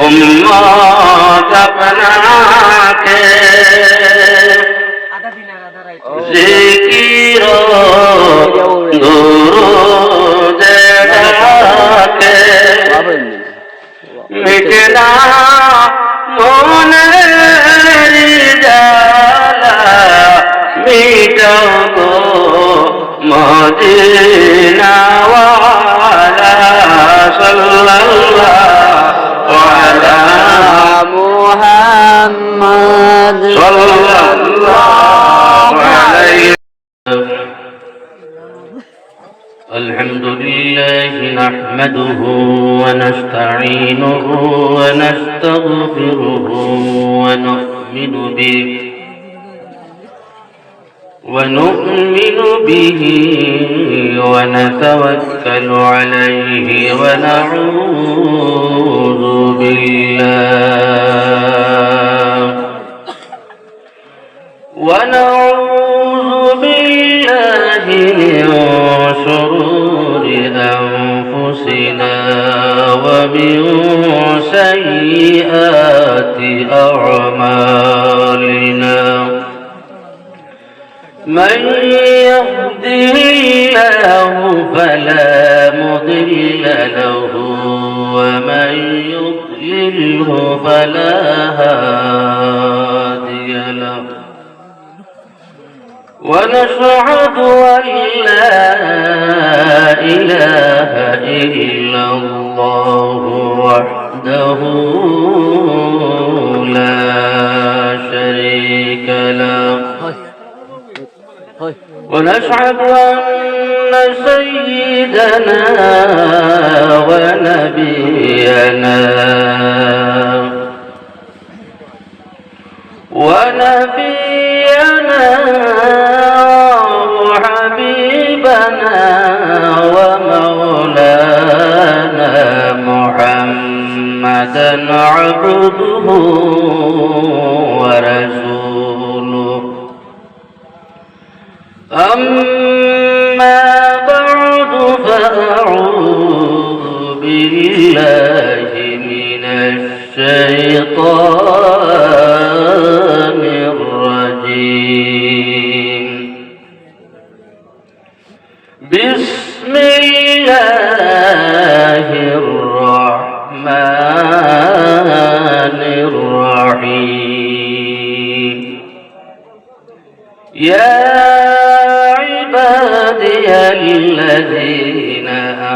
উম্মত আপনাকে জিকির দুরূদে ডাকে মিটে না মনের জ্বালা মিটাও গো মদিনা ওয়ালা সাল্লাল্লাহু আলা মুহাম্মদ সাল্লাল্লাহু আলাইহি الحمد لله نحمده ونستعينه ونستغفره ونؤمن به ونتوكل عليه ونعوذ بالله من شرور أنفسنا ومن سيئات أعمالنا من يهده الله فلا مضل له ومن يضلله فلا هادي له ونشهد أن لا إله إلا الله وحده لا شريك له ونشهد أن سيدنا ونبينا وحبيبنا ومولانا محمدا عبده ورسوله أما بعد فأعوذ بالله من الشيطان الرجيم بسم الله الرحمن الرحيم يا عبادي الذين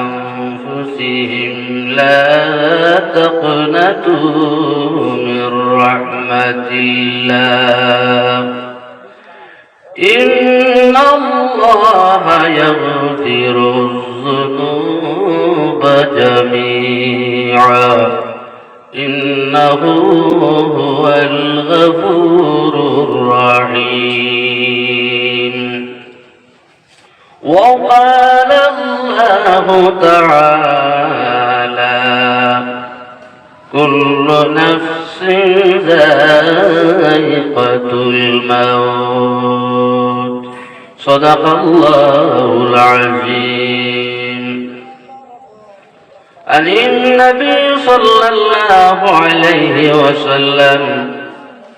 أنفسهم لا تقنطوا من رحمة الله إن الله يغفر الذنوب جميعا إنه هو الغفور الرحيم وقال الله تعالى كل نفس ذائقة الموت صدق الله العظيم عن النبي صلى الله عليه وسلم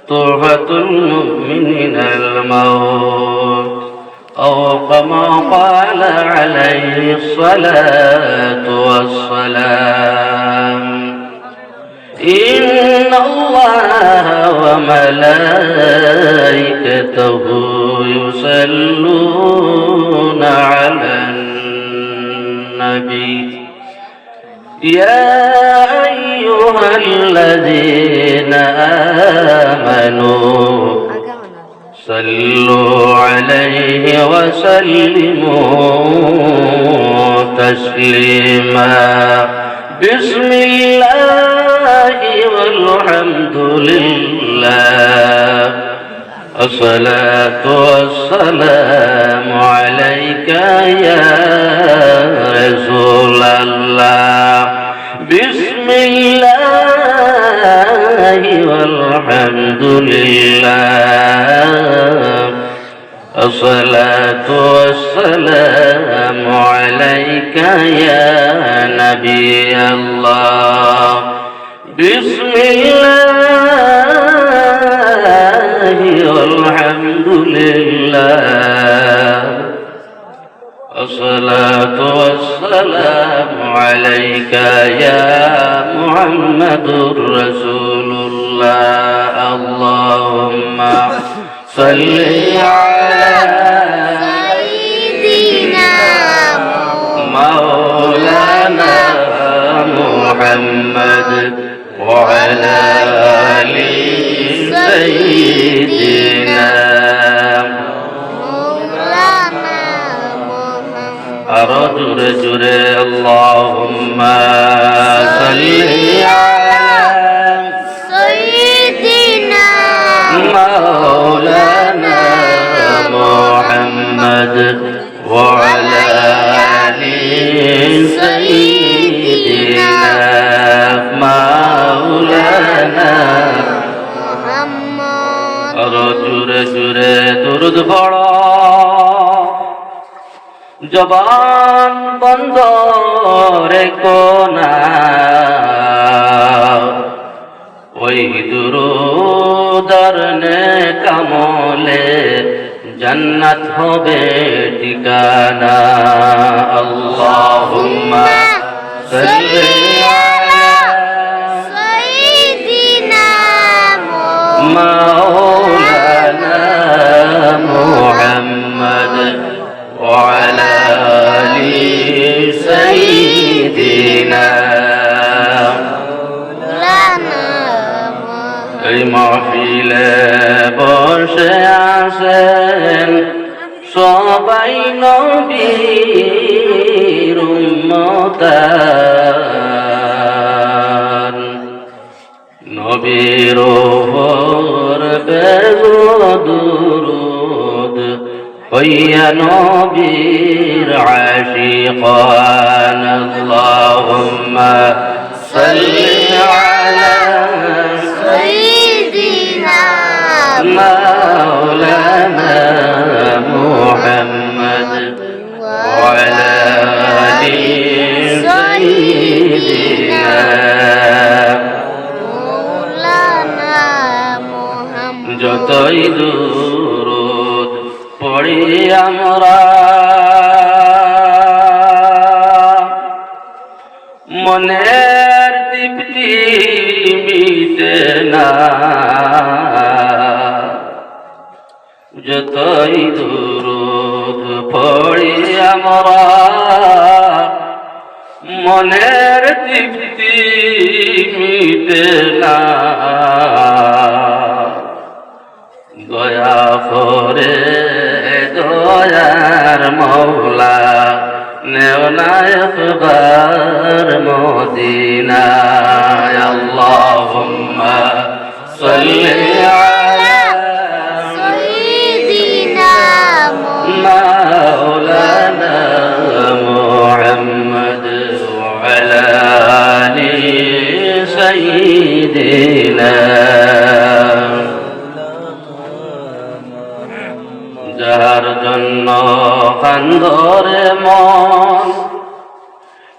طهرة المؤمنين الموت أو كما قال عليه الصلاة والسلام إن الله وملائكته يصلون على النبي يا أيها الذين آمنوا صلوا عليه وسلموا تسليما بسم الله والحمد لله الصلاة والسلام عليك يا رسول الله بسم الله والحمد لله الصلاة والسلام عليك يا نبي الله بسم الله والحمد لله والصلاة والسلام عليك يا محمد رسول الله اللهم صل على سيدنا مولانا محمد وعلى آل سيدنا مولانا محمد أرجو رجل اللهم صل على سيدنا مولانا محمد وعلى آل سيدنا مولانا محمد জুরে জুরে দুরুদ পড়ো জবান বন্ধ রেখো না ওই দুরুদার নেক আমলে জান্নাত হবে ঠিকানা আল্লাহুম্মা সাল্লি আলা সাইয়্যিদিনা মাওলানা মুহাম্মদ ওয়া আলা আলি সাইয়্যিদিনা মাওলানা এই মাহফিলে বসে আছেন সবাই নবীর উম্মতান নবীর ওপর বেদরুদ হইয়া নবীর আশিকান আল্লাহুম্মা সাল্লি আলা সাইয়্যিদিনা مولانا محمد وعلى آل سيدنا مولانا محمد যতই দুরূদ পড়ি আমরা মনের তৃপ্তি মিটে না যতই দুরূদ পড়ি আমরা মনের তৃপ্তি মিটে না দয়া করে দয়ার মওলা নেও না একবার মদিনায় আল্লাহুম্মা সাল্লি আলা সাইয়্যিদিনা মাওলানা মুহাম্মদ ওয়া আলা আলি সাইয়্যিদিনা যার জন্য কান্দরে মন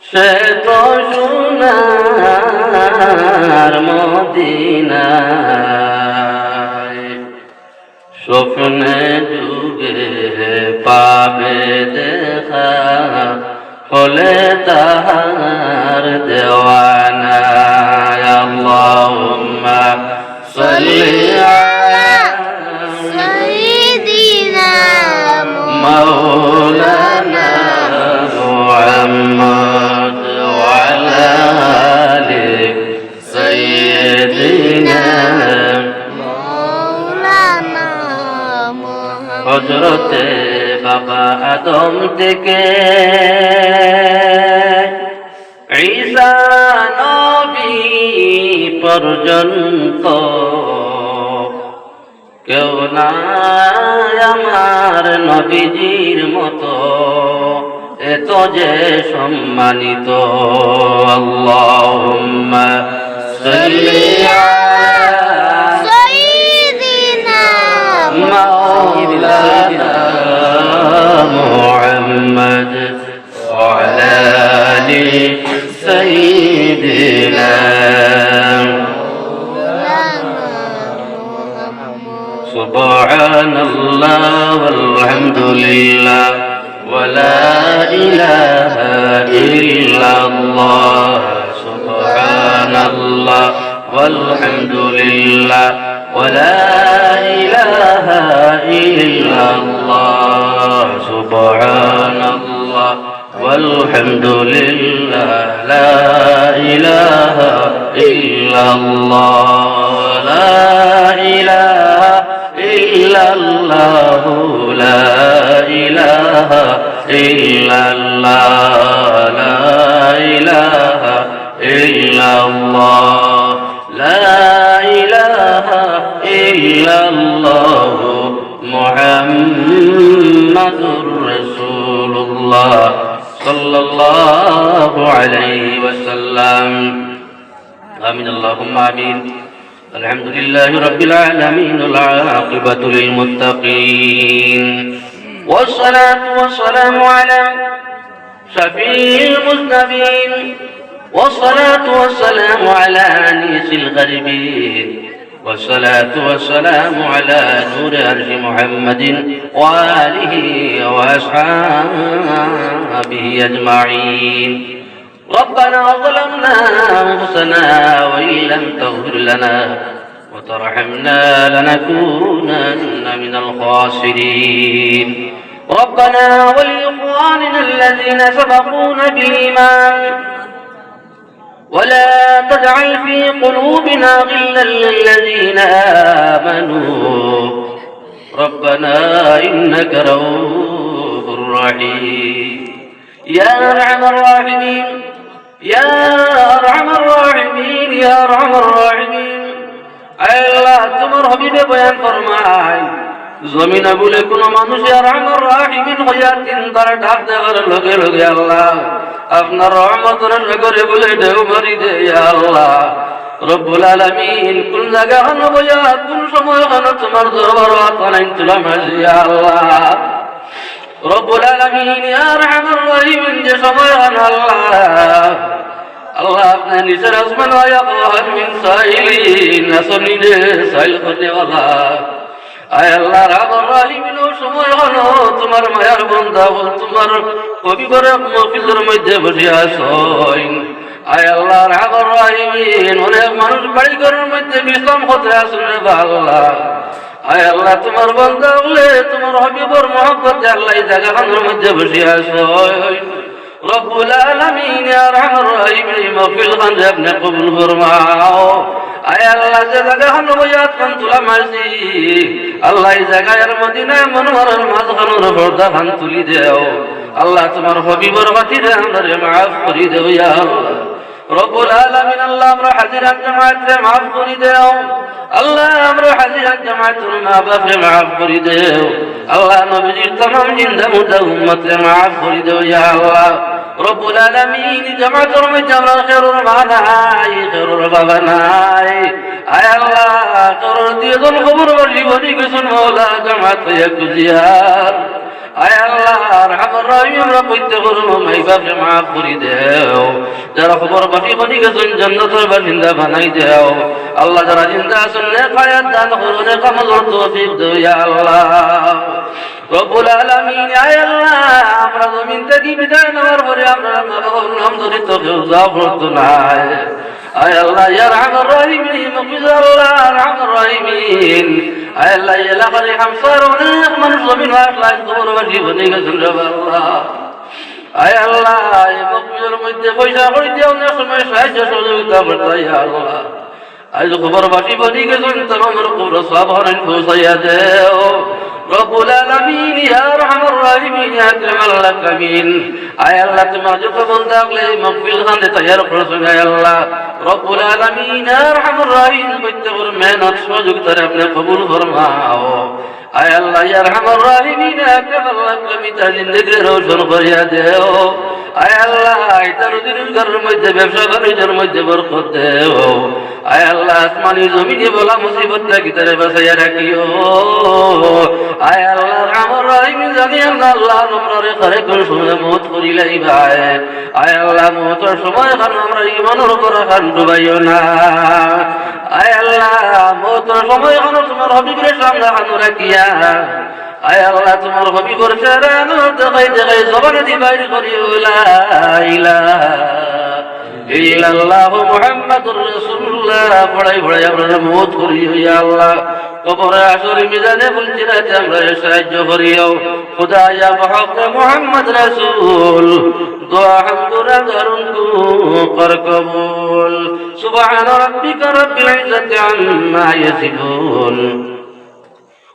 সে তো সোনার মদিনায় স্বপ্নে যুগে পাবে দেখা হলে তাহার দেওয়ানা আল্লাহুম্মা সাল্লি আলা সাইয়্যিদিনা মাওলানা মুহাম্মদ ওয়া আলা আলি সাইয়্যিদিনা মাওলানা মুহাম্মদ হযরতে বাবা আদম থেকে ঈসা নবী পর্যন্ত কেউ নাই আমার নবীজির মতো এত যে সম্মানিত আল্লাহুম্মা সাল্লি আলা সাইয়্যিদিনা মাওলানা মুহাম্মদ ওয়া আলা আলি সাইয়্যিদিনা সুবহানাল্লাহ ওয়ালহামদুলিল্লাহ ওয়ালা ইলাহা ইল্লাল্লাহ সুবহানাল্লাহ ওয়ালহামদুলিল্লাহ ওয়ালা ইলাহা ইল্লাল্লাহ সুবহানাল্লাহ والحمد لله لا إله إلا الله لا إله إلا الله لا إله إلا الله لا إله إلا الله لا إله إلا الله محمد رسول الله صلى الله عليه وسلم آمين اللهم آمين الحمد لله رب العالمين والعاقبة للمتقين والصلاة والسلام على شفيع المذنبين والصلاة والسلام على أنيس الغريبين والصلاة والسلام على نور عرش محمد وآله وأصحابه أجمعين ربنا ظلمنا أنفسنا وإن لم تغفر لنا وترحمنا لنكونن من الخاسرين ربنا ولإخواننا الذين سبقونا بالإيمان ولا تجعل في قلوبنا غلا للذين آمنوا ربنا إنك رؤوف رحيم يا أرحم الراحمين يا أرحم الراحمين يا أرحم الراحمين আল্লাহ তোমার হাবিবে বয়ান ফরমায় জমিনে বলে কোন মানুষ আরহামুর রাহিমিন হইয়া তিন তারা ডাক দেওয়ার লগে লগে আল্লাহ আপনার রহমতের নগরে বলে ঢেউ মারি দে আল্লাহ রব্বুল আলামিন কোন জায়গা হলো বইয়া কোন সময় হলো তোমার দরবার আতানাইন তুলাম আল্লাহ রব্বুল আলামিন ইয়া আরহামুর রাহিমিন যে সময় হলো আল্লাহ আল্লাহ আপনি নিচের আসমান ওয়া কওয়াল মিন সাইলিন আসনি দে সাইল করনে वाला আয় আল্লাহ রাহমান রহিমিন সময় হলো তোমার মায়ার বান্দা হল তোমার পবিত্র মহফিলের মধ্যে বসে আছেন আয় আল্লাহ রাহমান রহিমিন অনেক মানুষ বাড়ি ঘরের মধ্যে বিশ্রাম করতে আসেন রে আল্লাহ আয় আল্লাহ তোমার বান্দা বলে তোমার হাবিবের মহব্বতে আল্লাহ এই জায়গার মধ্যে বসে আছেন রব্বুল আলামিন ইয়া রাহমান রহিমিন মহফিল খান আপনি কবুল ফরমাও আয় আল্লাহ যে জায়গা হলো বয়াত খান তুলা মারছি আল্লাহ এই জায়গার মদিনায় মনোহরের মাঝখানোর পর্দা খান তুলি দেও আল্লাহ তোমার হাবিবের খাতিরে আমারে মাফ করে দেও ইয়া আল্লাহ রব্বুল আলামিন আল্লাহ আমরা হাজিরাত জামাতে মাফ করে দেও আল্লাহ আমরা হাজিরাত জামাতের মা বাপকে মাফ করে দেও আল্লাহ নবীজির तमाम জিন্দা মুর্দা উম্মতকে মাফ করে দেও ইয়া আল্লাহ রব্বুল আলামিন জামাতের মধ্যে আমরা খেরুর মা নাই খেরুর বাবা নাই আয় আল্লাহ তোর দিয়ে দল খবর জীবনী কিছু মওলা জামাত একটু জিয়ার আয় আল্লাহ রাহমান রহিম আমরা কইতে করব মাই বাপকে মাফ করে দেও যারা খবর বাকি বনি গেছেন জান্নাতের বাসিন্দা বানাই দেও আল্লাহ যারা জিন্দা আছেন নেক হায়াত দান করুন নেক আমলের তৌফিক দাও ইয়া আল্লাহ রব্বুল আলামিন আয় আল্লাহ আমরা জমিন থেকে বিদায় নেওয়ার পরে আমরা মা বাবার নাম ধরে তো কেউ যাও করতো নাই আয় আল্লাহ ইয়া রাহমান রহিম মুফিজ আল্লাহ রাহমান রহিমিন আয় আল্লাহ এলাকার হামসার অনেক মানুষ জমিন আসলাই খবর বাকি বনি গেছেন রে আল্লাহ আয় আল্লাহ এই মুফিজের মধ্যে পয়সা করে দিও অনেক সময় সাহায্য সহযোগিতা করতে ইয়া আল্লাহ আজ খবর বাকি বনি গেছেন তোমার কবর সব হরেন পৌঁছাইয়া দেও রব্বুল আলামিন ইয়া আরহামুর রাহিমিন ইয়া আকরামাল আকরামিন আয় আল্লাহ তোমার যত বান্দা আগলে মাহফিল খানে তৈয়ার করছেন আয় আল্লাহ রব্বুল আলামিন ইয়া আরহামুর রাহিম প্রত্যেকের মেহনত সহযোগিতা আপনি কবুল ফরমাও আয় আল্লাহ ইয়া আরহামুর রাহিমিন ইয়া আকরামাল আকরামিন তার জিন্দেগি রোশন করিয়া দেও আয় আল্লাহ তার দিনের মধ্যে ব্যবসা বাণিজ্যের মধ্যে বরকত দেও আয় আল্লাহ আসমানি জমিনে বলা মুসিবত থেকে তারে বাঁচাইয়া রাখিও আয় আল্লাহ রাহমান রহিম জানি আল্লাহ নম্বরে করে কোন সময় মত করিলাই ভাই আয় আল্লাহ মতের সময় খান আমরা ইমানের উপর খান ডুবাইও না আয় আল্লাহ মওতের সময় এখনো তোমার হাবিবের সামনে হাত রাখিয়া আয় আল্লাহ তোমার হাবিবের চেহারা দেখাই দেখাই জবানে দি বাইর করিও লা ইলাহা ইল্লাল্লাহু মুহাম্মাদুর রাসূলুল্লাহ পড়াই পড়াই আমরা মওত করিও ইয়া আল্লাহ কবরে আসরে মিজানে ফুলচিরাতে আমরা সাহায্য করিও খুদা ইয়া হক মুহাম্মদ রাসূল দোয়া হামদুরা দারুন কর কবুল সুবহান রাব্বিকা রাব্বিল ইজ্জাতি আম্মা ইয়াসিফুন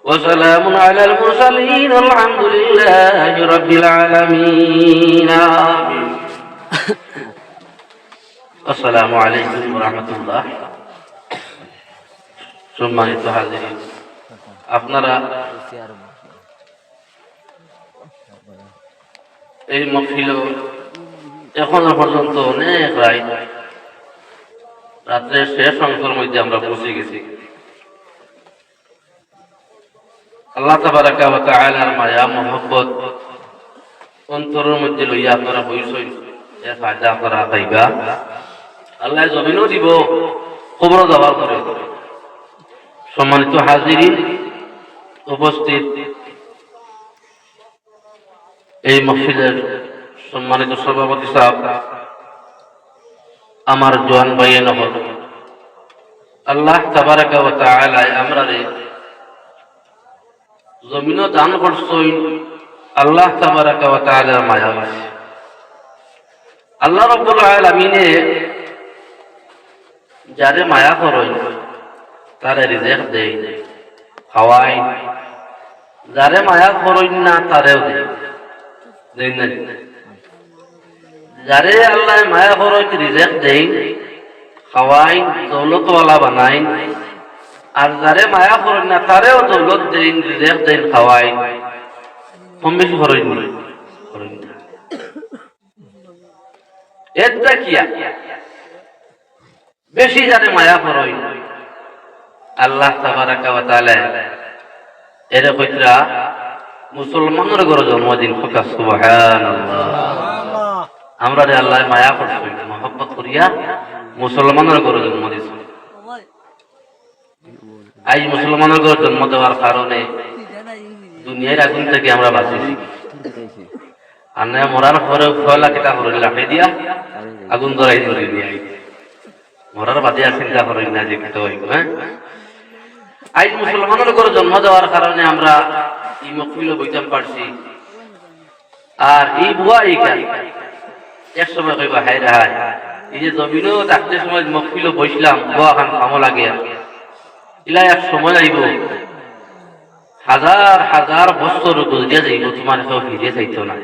وسلام على المرسلين والحمد لله رب العالمين آمين السلام عليكم ورحمة الله সম্মানিত হাজিরিন আপনারা এই মাহফিল এখনো পর্যন্ত অনেক রাত্রে শেষ অংশের মধ্যে আমরা পৌঁছে গেছি আল্লাহ তাবারাকা ওয়া তাআলার মায়া মহব্বত অন্তরের মধ্যে লইয়া আপনারা হইছেন এর ফায়দা আপনারা পাইবা আল্লাহ জমিনও দিব খবরও দেওয়ার করে সম্মানিত হাজিরিন উপস্থিত এই মাহফিলের সম্মানিত সভাপতি সাহেব আমার জওয়ান ভাইয়ে নহল আল্লাহ তাবারাকা ওয়া তাআলা আমরারে জমিনও দান করছই আল্লাহ তাবারাকা ওয়া তাআলার মায়া আছে আল্লাহ রাব্বুল আলামিনে যারে মায়া করেন তারে রিজিক দেয় খাওয়াই যারে মায়া করেন না তারেও দেয় না যারে আল্লাহ মায়া করেন রিজিক দেয় খাওয়াই দৌলতওয়ালা বানাই আর যারে মায়া করেন না তারেও দৌলত দেন রিজিক দেন খাওয়াই কম বেশি করেন না এটা কিয়া বেশি যারে মায়া করেন আল্লাহ তাবারাকা ওয়া তাআলা এরে কইরা মুসলমানের ঘরে জন্মদিন ফকা সুবহানাল্লাহ আমরা রে আল্লাহ মায়া করছেন মহব্বত করিয়া মুসলমানের ঘরে জন্ম দিয়েছেন আজ মুসলমানের ঘরে জন্ম দেওয়ার কারণে দুনিয়ার আগুন থেকে আমরা বাঁচিছি আর না মরার পরে ফয়লা কেটা করে লাফে দিয়া আগুন ধরাই ধরে দিয়ে মরার বাদে আর চিন্তা করেন না যে কেটে হইব হ্যাঁ আজ মুসলমানের ঘরে জন্ম দেওয়ার কারণে আমরা এই মকফিল বইতাম পারছি আর এই বুয়া এই কাজ এক সময় কইবা হায় রে হায় এই যে জমিনও থাকতে সময় মকফিল বসলাম বুয়া খান কামো লাগে ইলা এক সময় আইব হাজার হাজার বছর গুজরে যাইব তোমার কেউ ফিরে যাইতো না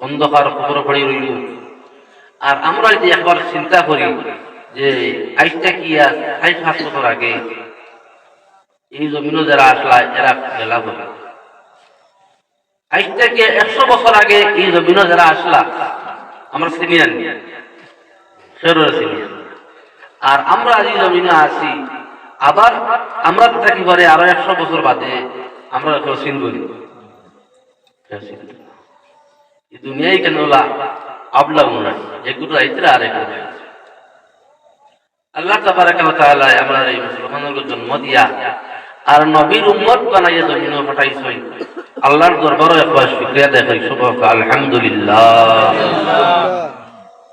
অন্ধকার খবর পড়ে রইল আর আমরা যদি একবার চিন্তা করি যে আইসটা কি আর ৬৫ বছর আগে এই জমিনও যারা আসলা এরা গেলা বলে আজ থেকে ১০০ বছর আগে এই জমিনও যারা আসলা আমরা সিনিয়র সিনিয়র আর আমরা আজ এই জমিনে আছি আবার আমরা থাকি পরে আরো ১০০ বছর বাদে আমরা কেউ চিনব এই দুনিয়ায় কেন আবলা উন্নয় এগুলো আইতরা আর এগুলো আল্লাহ তাবারাকা ওয়া তাআলা আমরা এই মুসলমানদের জন্ম দিয়া আর নবীর উম্মত বানাইয়া জমিনে পাঠাইছেন আল্লাহর দরবারে একবার শুকরিয়া আদায় করি সুবহানাল্লাহ আলহামদুলিল্লাহ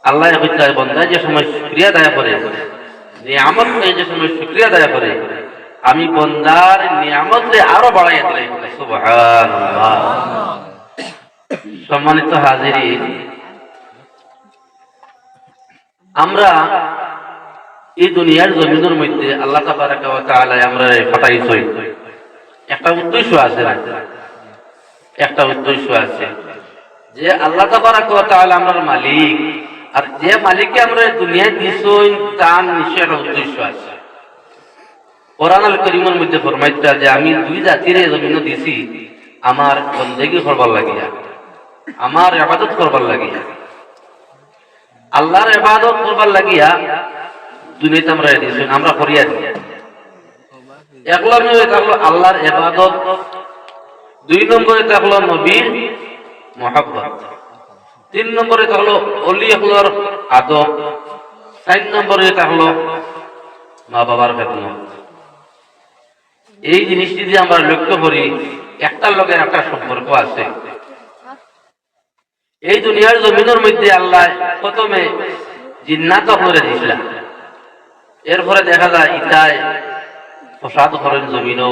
আল্লাহ কইতা বান্দা যে সময় শুকরিয়া আদায় করে নিয়ামত পেয়ে যে সময় শুকরিয়া আদায় করে আমি বান্দার নিয়ামতকে আরো বাড়াইয়া দিলাই সুবহানাল্লাহ সম্মানিত হাজিরিন আমরা এই দুনিয়ার জমিনের মধ্যে আল্লাহ তাবারাকা ওয়া তাআলা আমরা পাঠাইছেন একটা উদ্দেশ্য আছে না একটা উদ্দেশ্য আছে যে আল্লাহ তাবারাকা ওয়া তাআলা আমরার মালিক আর যে মালিককে আমরা দুনিয়ায় দিয়েছেন তার নিশ্চয় একটা উদ্দেশ্য আছে কোরআন আল কারীমের মধ্যে ফরমাইছে যে আমি দুই জাতির জমিন দিয়েছি আমার বন্দেগী করবার লাগিয়া আমার ইবাদত করবার লাগিয়া আল্লাহর ইবাদত করবার লাগিয়া দুনিয়াতে আমরা দিয়েছেন আমরা করিয়া দিই এক নম্বরে থাকলো আল্লাহর ইবাদত দুই নম্বরে থাকলো নবীর মুহাব্বত তিন নম্বরে থাকলো ওলি আল্লাহর আদব চার নম্বরে থাকলো মা বাবার খেদমত এই জিনিসটি যে আমরা লক্ষ্য করি একটার লগে একটা সম্পর্ক আছে। এই দুনিয়ার জমিনের মধ্যে আল্লাহ প্রথমে জিন্নাত করে দিয়েছিল, এরপরে দেখা যায় ইটায় ফসাদ করেন, জমিনও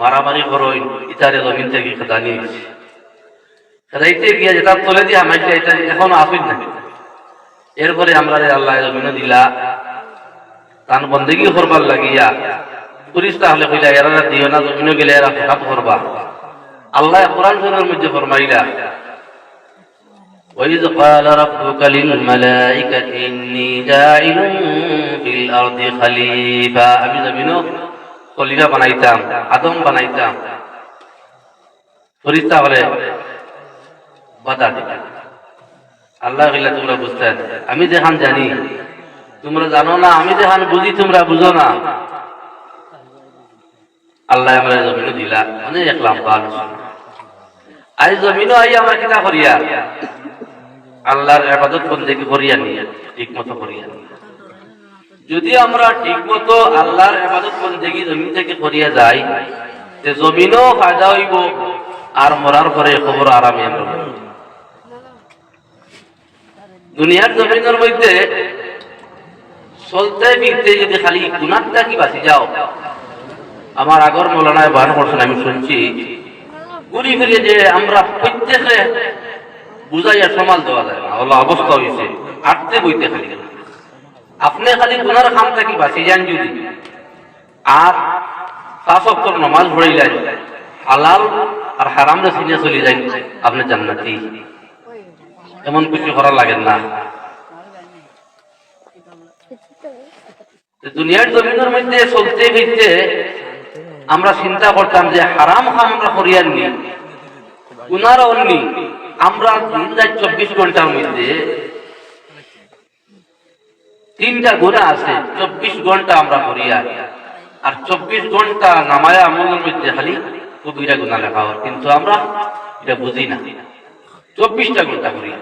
মারামারি করেন, ইটারে জমিন থেকে খেদানি খেদাইতে গিয়ে যেটা তলে দিয়ে আমাকে এটা এখনো আসেন না। এরপরে আমরা আল্লাহ জমিনও দিলা তান বন্দেগি করবার লাগিয়া পুরিস্তা হলে কইলা এরা দিও না, জমিনও গেলে এরা ফসাদ করবা। আল্লাহ কোরআন শরীফের মধ্যে ফরমাইলা وَإِذْ قَالَ رَبُّكَ لِلْمَلَائِكَةِ إِنِّي جَاعِلٌ فِي الْأَرْضِ خَلِيفَةً, আমি জমিনও খলিফা বানাইতাম, আদম বানাইতাম। ফেরেশতা বলে বাধা দিলেন। আল্লাহ কইলা তোমরা বুঝতে, আমি যেখান জানি তোমরা জানো না, আমি যেখান বুঝি তোমরা বুঝো না। আল্লাহ আমরা জমিনও দিলা অনেক একলাম বাল আই জমিনও আই আমার কিতা করিয়া আল্লাহর ইবাদত বন্দেগী করিয়া নিয়ে ঠিক মতো করিয়া। যদি আমরা ঠিক মতো আল্লাহর ইবাদত বন্দেগী জমিন থেকে করিয়া যাই, তে জমিনও ফায়দা হইব আর মরার পরে খবর আরামে আমরা। দুনিয়ার জমিনের মধ্যে চলতে ফিরতে যদি খালি গুনাহটা কি বাঁচি যাও, আমার আগর মৌলানায় বয়ান করছেন, আমি শুনছি ঘুরি ফিরে যে আমরা প্রত্যেকে বুঝাইয়া সমাল দেওয়া যায় না, হলো অবস্থা হয়েছে আটতে বইতে খালি। আপনি খালি গুনার খামটা কি বাঁচি যান যদি, আর 5 ওয়াক্ত নামাজ পড়িলেন, হালাল আর হারামরে চিনে চলে যান, আপনি জান্নাতি। এমন কিছু করা লাগেন না। দুনিয়ার জমিনের মধ্যে চলতে ফিরতে আমরা চিন্তা করতাম যে হারাম খাম আমরা করিয়ার নি, গুনার অন্যি। আমরা 24 ঘন্টার মধ্যে 3টা গুনাহ আছে, 24 ঘন্টা আমরা করিয়া, আর 24 ঘন্টা নামায়া আমলের মধ্যে খালি কবিরা গুনাহ লেখা হয়, কিন্তু আমরা এটা বুঝি না। 24টা ঘন্টা করিয়া।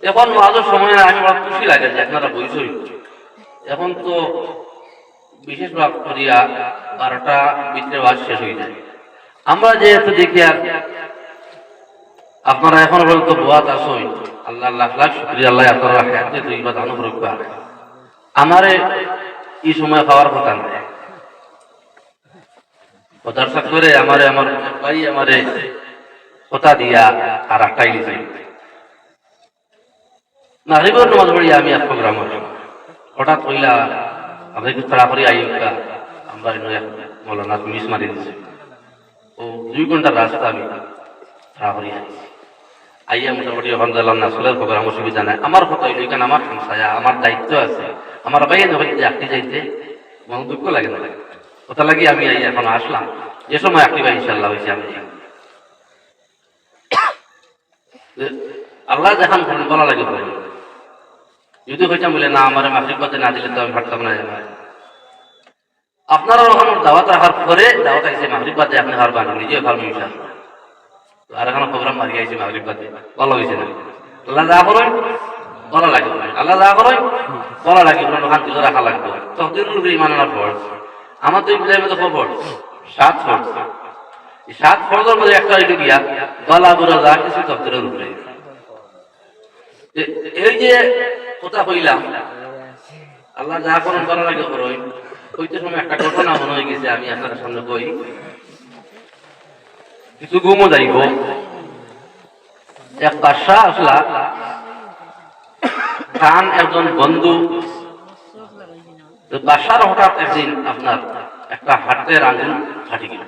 এখন মাঝে সময় আমি বড় খুশি লাগে যে আপনারা বইছই। এখন তো বিশেষ ভাব করিয়া 12টা ভিতরে ওয়াজ শেষ হয়ে যায়। আমরা যেহেতু দেখি আর আপনারা এখন পর্যন্ত বোয়াত আসই, আল্লাহ লাখ লাখ শুকরিয়া, আল্লাহ আপনারা হায়াতে তৈবা দান করুক। আমারে এই সময় খাওয়ার কথা না, কথার সাথে আমারে আমার ভাই আমারে কথা দিয়া আর একটাই দিছে মাগরিবের নামাজ পড়িয়া আমি এক প্রোগ্রাম হঠাৎ কইলা আপনি একটু তাড়াতাড়ি আইকা, আমরা মৌলানা মিস মারি দিছে। ও 2 ঘন্টার রাস্তা আমি তাড়াতাড়ি আইয়া মোটামুটি এখন গেলাম না, আসলে প্রোগ্রাম অসুবিধা নাই। আমার কথা হইল এখানে আমার সংসায়া, আমার দায়িত্ব আছে। আমার ভাইয়া যখন আঁকতে যাইতে মন দুঃখ লাগে না, কথা লাগি আমি আইয়া এখন আসলাম। যে সময় আঁকতে ভাই ইনশাল্লাহ হয়েছে আমি আল্লাহ দেখান করেন বলা লাগে। যদি হইতাম বলে না আমার মাফিক পথে না দিলে তো আমি ভাবতাম না। আপনারা ওখানে দাওয়াত রাখার পরে দাওয়াত আইসে মাফিক পথে আপনি হারবান, নিজে হারবেন ইনশাল্লাহ। আর এখন প্রোগ্রাম মারি আইসে মাফিক পথে ভালো হয়েছে না। আল্লাহ যা করেন বলা লাগবে, আল্লাহ যা করেন বলা লাগবে, ওখান থেকে রাখা লাগবে। তখন ইমান আনার পর আমার তো ইব্রাহিমের তো খবর 7 ফরজ, 7 ফরজের মধ্যে একটা হইল গিয়া গলা বুড়া যা কিছু তফসিরের উপরে। এই যে কথা কইলাম আল্লাহ যা করেন বলা লাগে করই, ওইতে সময় একটা ঘটনা মনে হয়ে গেছে, আমি আপনার সামনে কই। কিছু ঘুমো যাইব, এক বাদশা আসলা, খান একজন বন্ধু। বাদশার হঠাৎ একদিন আপনার একটা হাতের আঙুল ফাটি গেল।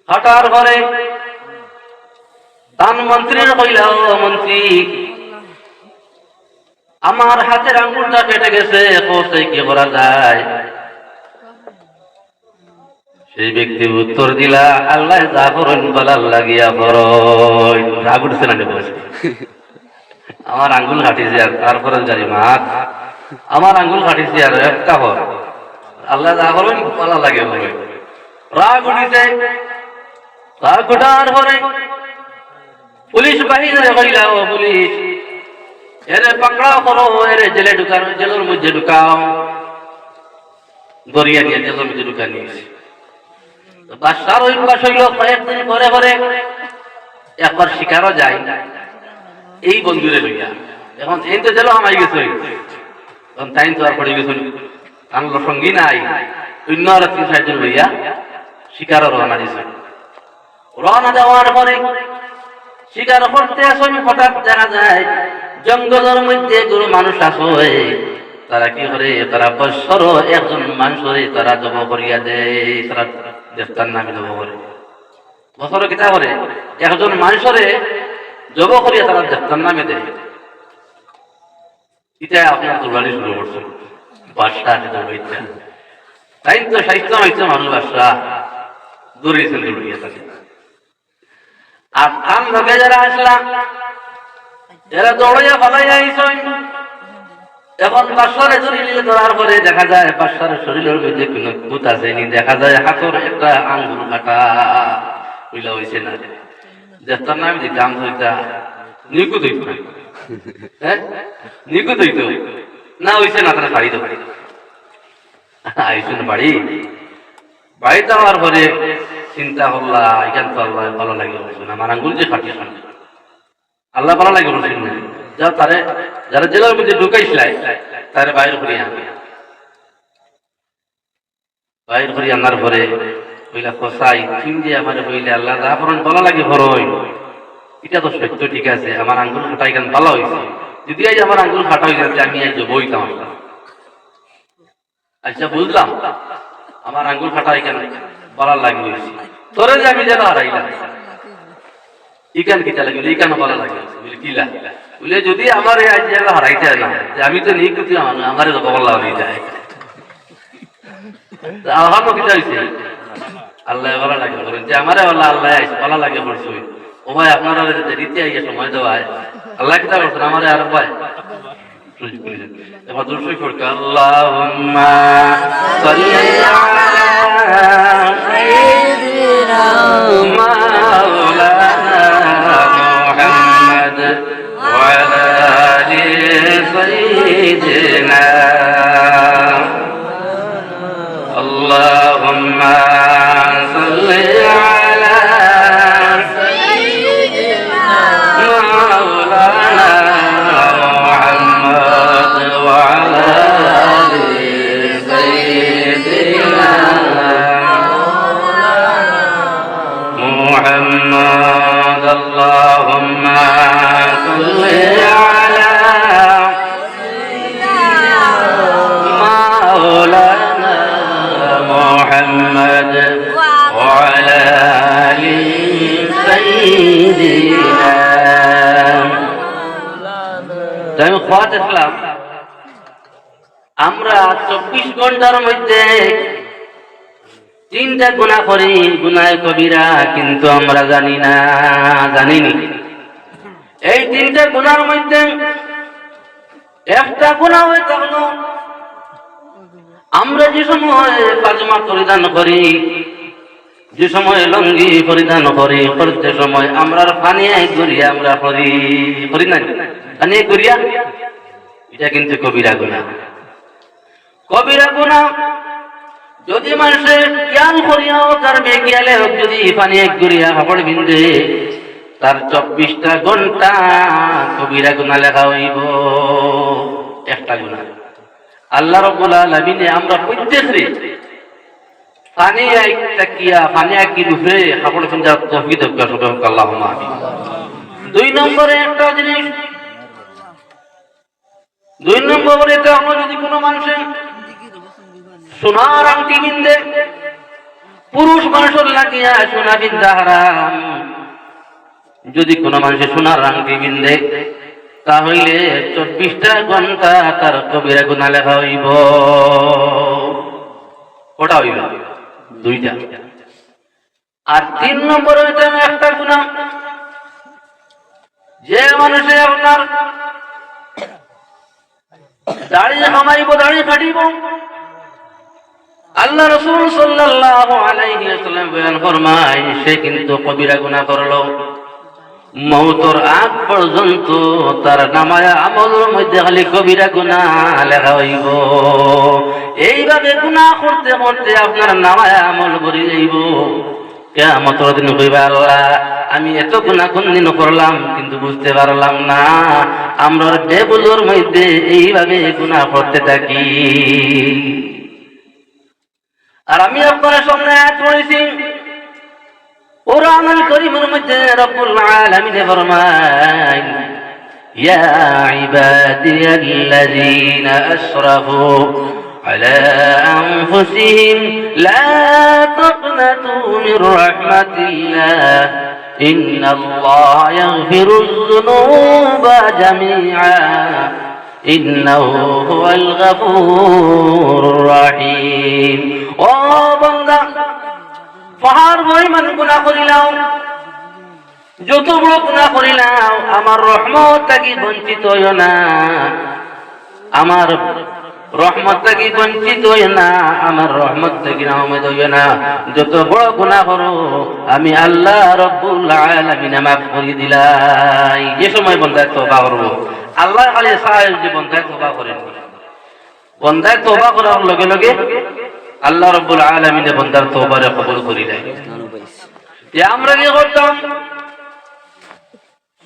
হাঁটার ঘরে দান মন্ত্রীর কইলা, ও মন্ত্রী আমার হাতের আঙুলটা কেটে গেছে, কি করা যায়? সেই ব্যক্তি উত্তর দিলা, আল্লাহ যা করেন বলার লাগিয়া করই। রাগ উঠছে না বসে, আমার আঙ্গুল কাটিছে আর তারপরে জানি মাত আমার আঙ্গুল কাটিছে আর একটা হর আল্লাহ যা করেন বলা লাগে বলে। রাগ উঠিছে, রাগ উঠার পরে পুলিশ বাহিনী কইলা, ও পুলিশ এরে পাকড়াও করো, এরে জেলে ঢুকাও, জেলের মধ্যে ঢুকাও। দরিয়া নিয়ে জেলের মধ্যে ঢুকা নিয়েছে। বাদশার অভ্যাস হইল কয়েকদিন পরে পরে একবার শিকারও যায় এই বন্ধুরে লইয়া। এখন এই তো জেল আমাই গেছে, এখন তাই তো আর পড়ে গেছে, আনলো সঙ্গী নাই, অন্য আর ৩-৪ জন লইয়া শিকারও রওনা দিছে। রওনা দেওয়ার পরে শিকার করতে আসেন, হঠাৎ দেখা যায় জঙ্গলের মধ্যে কোনো মানুষ আসে, তারা কি করে, তারা বৎসর একজন মানুষরে তারা জব করিয়া দেয়, তারা দেবতার নামে জব করে। বছর কিতা করে একজন মানুষরে জব করিয়া তারা দেবতার নামে দেয়। এটা আপনার দুর্বালি শুরু করছে বাদশাহ, তাই তো সাহিত্য হয়েছে মানুষ বাদশাহ দৌড়িয়েছেন দৌড়িয়ে থাকে। আর কান লোকে যারা আসলাম এরা দৌড়াইয়া ফলাইয়া আইসেন। এখন বাদশারে ধরিলে ধরার পরে দেখা যায় বাদশার শরীরের মধ্যে কোনো ভূত আসেনি, দেখা যায় হাতের একটা আঙ্গুল কাটা হইলা হয়েছে না, দেবতার নামে যে কাম হইতা নিকুত হইত না, হ্যাঁ নিকুত হইত না, হয়েছে না, তারা বাড়ি তো বাড়ি আইসুন বাড়ি বাড়িতে হওয়ার পরে চিন্তা করলা, এখান তো আল্লাহ ভালো লাগে বলছেন, আমার আঙ্গুল যে কাটিয়ে আল্লাহ ভালো লাগে বলছেন না, যা তারে যারা জেলার মধ্যে ঢুকাইছিলাই তারে বাইর করিয়ে আনবে। বাইর করিয়ে আনার পরে হইলা কসাই তুমি যে আমার হইলে আল্লাহ যা করেন ভালো লাগে হরই, এটা তো সত্য, ঠিক আছে, আমার আঙ্গুল ফাটা এখান ভালো হয়েছে, যদি আজ আমার আঙ্গুল ফাটা হয়ে যাচ্ছে আমি আজ বইতাম। আচ্ছা বুঝলাম, আমার আঙ্গুল ফাটা এখানে ভালো লাগে হয়েছে, তোরে যে আমি যেন হারাইলাম ইকান কিতা লাগিল, ইকানো ভালো লাগে কিলা বলে, যদি আমার আজ হারাইতে না আমি তো নিয়ে কিছু আমার ভালো হয়ে যায়, আমার কিতা হয়েছে আল্লাহ ভালো লাগে বলেন যে আমার আল্লাহ ভালো লাগে বলছি, ও ভাই আপনারা রীতি আইয়া সময় দেওয়ায় আল্লাহ কিতা করছেন আমার আর ভাই এবার দুশোই ফোরকা আল্লাহুম্মা সাল্লি আলা সাইয়্যিদিনা মাওলানা মুহাম্মদ ওয়া আলা আলি সাইয়্যিদিনা আল্লাহুম্মা সাল্লি আলা সাইয়্যিদিনা মাওলানা محمد اللهم صل على مولانا محمد وعلى آل سيدنا আমি খোয়াত ইসলাম আমরা 24 ঘন্টার মধ্যে 3টা গুনাহ করি, গুনাহে কবিরা, কিন্তু আমরা জানিনি। এই 3টা গুনার মধ্যে একটা গুনাহ হয়ে থাকলো আমরা যে সময় পাজামা পরিধান করি, যে সময় লুঙ্গি পরিধান করি, করতে সময় আমরা পানি গড়িয়া আমরা করি না, পানি গড়িয়া, এটা কিন্তু কবিরা গুনাহ। কবিরা গুনাহ যদি মানুষের জ্ঞান করিয়া হোক আর বেজ্ঞানে হোক, যদি পানি এক গড়িয়া কাপড় বিন্দে তার 24টা ঘন্টা কবিরা গুনাহ লেখা হইব, একটা গুনাহ। আল্লাহ রাব্বুল আলামিনে আমরা প্রত্যেকরে পানি একটা কিয়া পানি এক রূপে কাপড় বিন্দা তৌফিক দান করুন, আল্লাহুম্মা আমিন। 2 নম্বরে একটা জিনিস, 2 নম্বরে এটা আমরা যদি কোনো মানুষের সোনার আংটি বিন্দে, পুরুষ মানুষের লাগিয়া সোনা বিন্দা হারাম, যদি কোনো মানুষের সোনার আংটি বিন্দে তাহলে 24টা ঘন্টা তার কবিরা গুনাহ লেখা হইব। কটা হইব? 2টা। আর 3 নম্বরে এটা একটা গুনাহ, যে মানুষে আপনার দাড়ি কামাইব, দাড়ি কাটিব, আল্লাহ রাসূল সাল্লাল্লাহু আলাইহি ওয়াসাল্লাম বয়ান ফরমায় সে কিন্তু কবিরা গুনাহ করলো। মৌতর আগ পর্যন্ত তার নামায় আমলের মধ্যে খালি কবিরা গুনাহ লেখা হইব। এইভাবে গুনাহ করতে করতে আপনার নামায় আমল ভরে যাইব। কিয়ামতের দিন কইবা, আল্লাহ আমি এত গুনাহ কোনদিন করলাম কিন্তু বুঝতে পারলাম না। আমরা বেবুজুর মধ্যে এইভাবে গুনাহ করতে থাকি। আর আমি আপনার সামনে আয়াত পড়েছি কুরআনুল কারীমের মধ্যে রব্বুল আলামিন ফরমান, ইয়া ইবাদিয়াল্লাযীনা আসরাফু আলা আনফুসিহিম লা তাকনাতু মির রাহমাতিল্লাহ ইন্নাল্লাহা ইয়াগফিরুয যুনুবা জামিআ ইন্নাহু হুয়াল গফুরুর রহিম। ও বান্দা, পাহাড় পরিমাণ গুনাহ করিলাম, যত বড় গুনাহ করিলাম, আমার রহমত থেকে বঞ্চিত হইও না, আমার রহমত থেকে বঞ্চিত হইও না, আমার রহমত থেকে নাউমেদ হইও না। যত বড় গুনাহ করো আমি আল্লাহ রব্বুল আলামিন মাফ করে দিলাই। যে সময় বন্দায় তওবা করব, আল্লাহ খালি চায় যে বন্দায় তওবা করেন। বন্দায় তওবা করার লগে লগে আল্লাহ রব্বুল আলামিন বান্দার তওবারে কবুল করে দেয়। আমরা কি করতাম,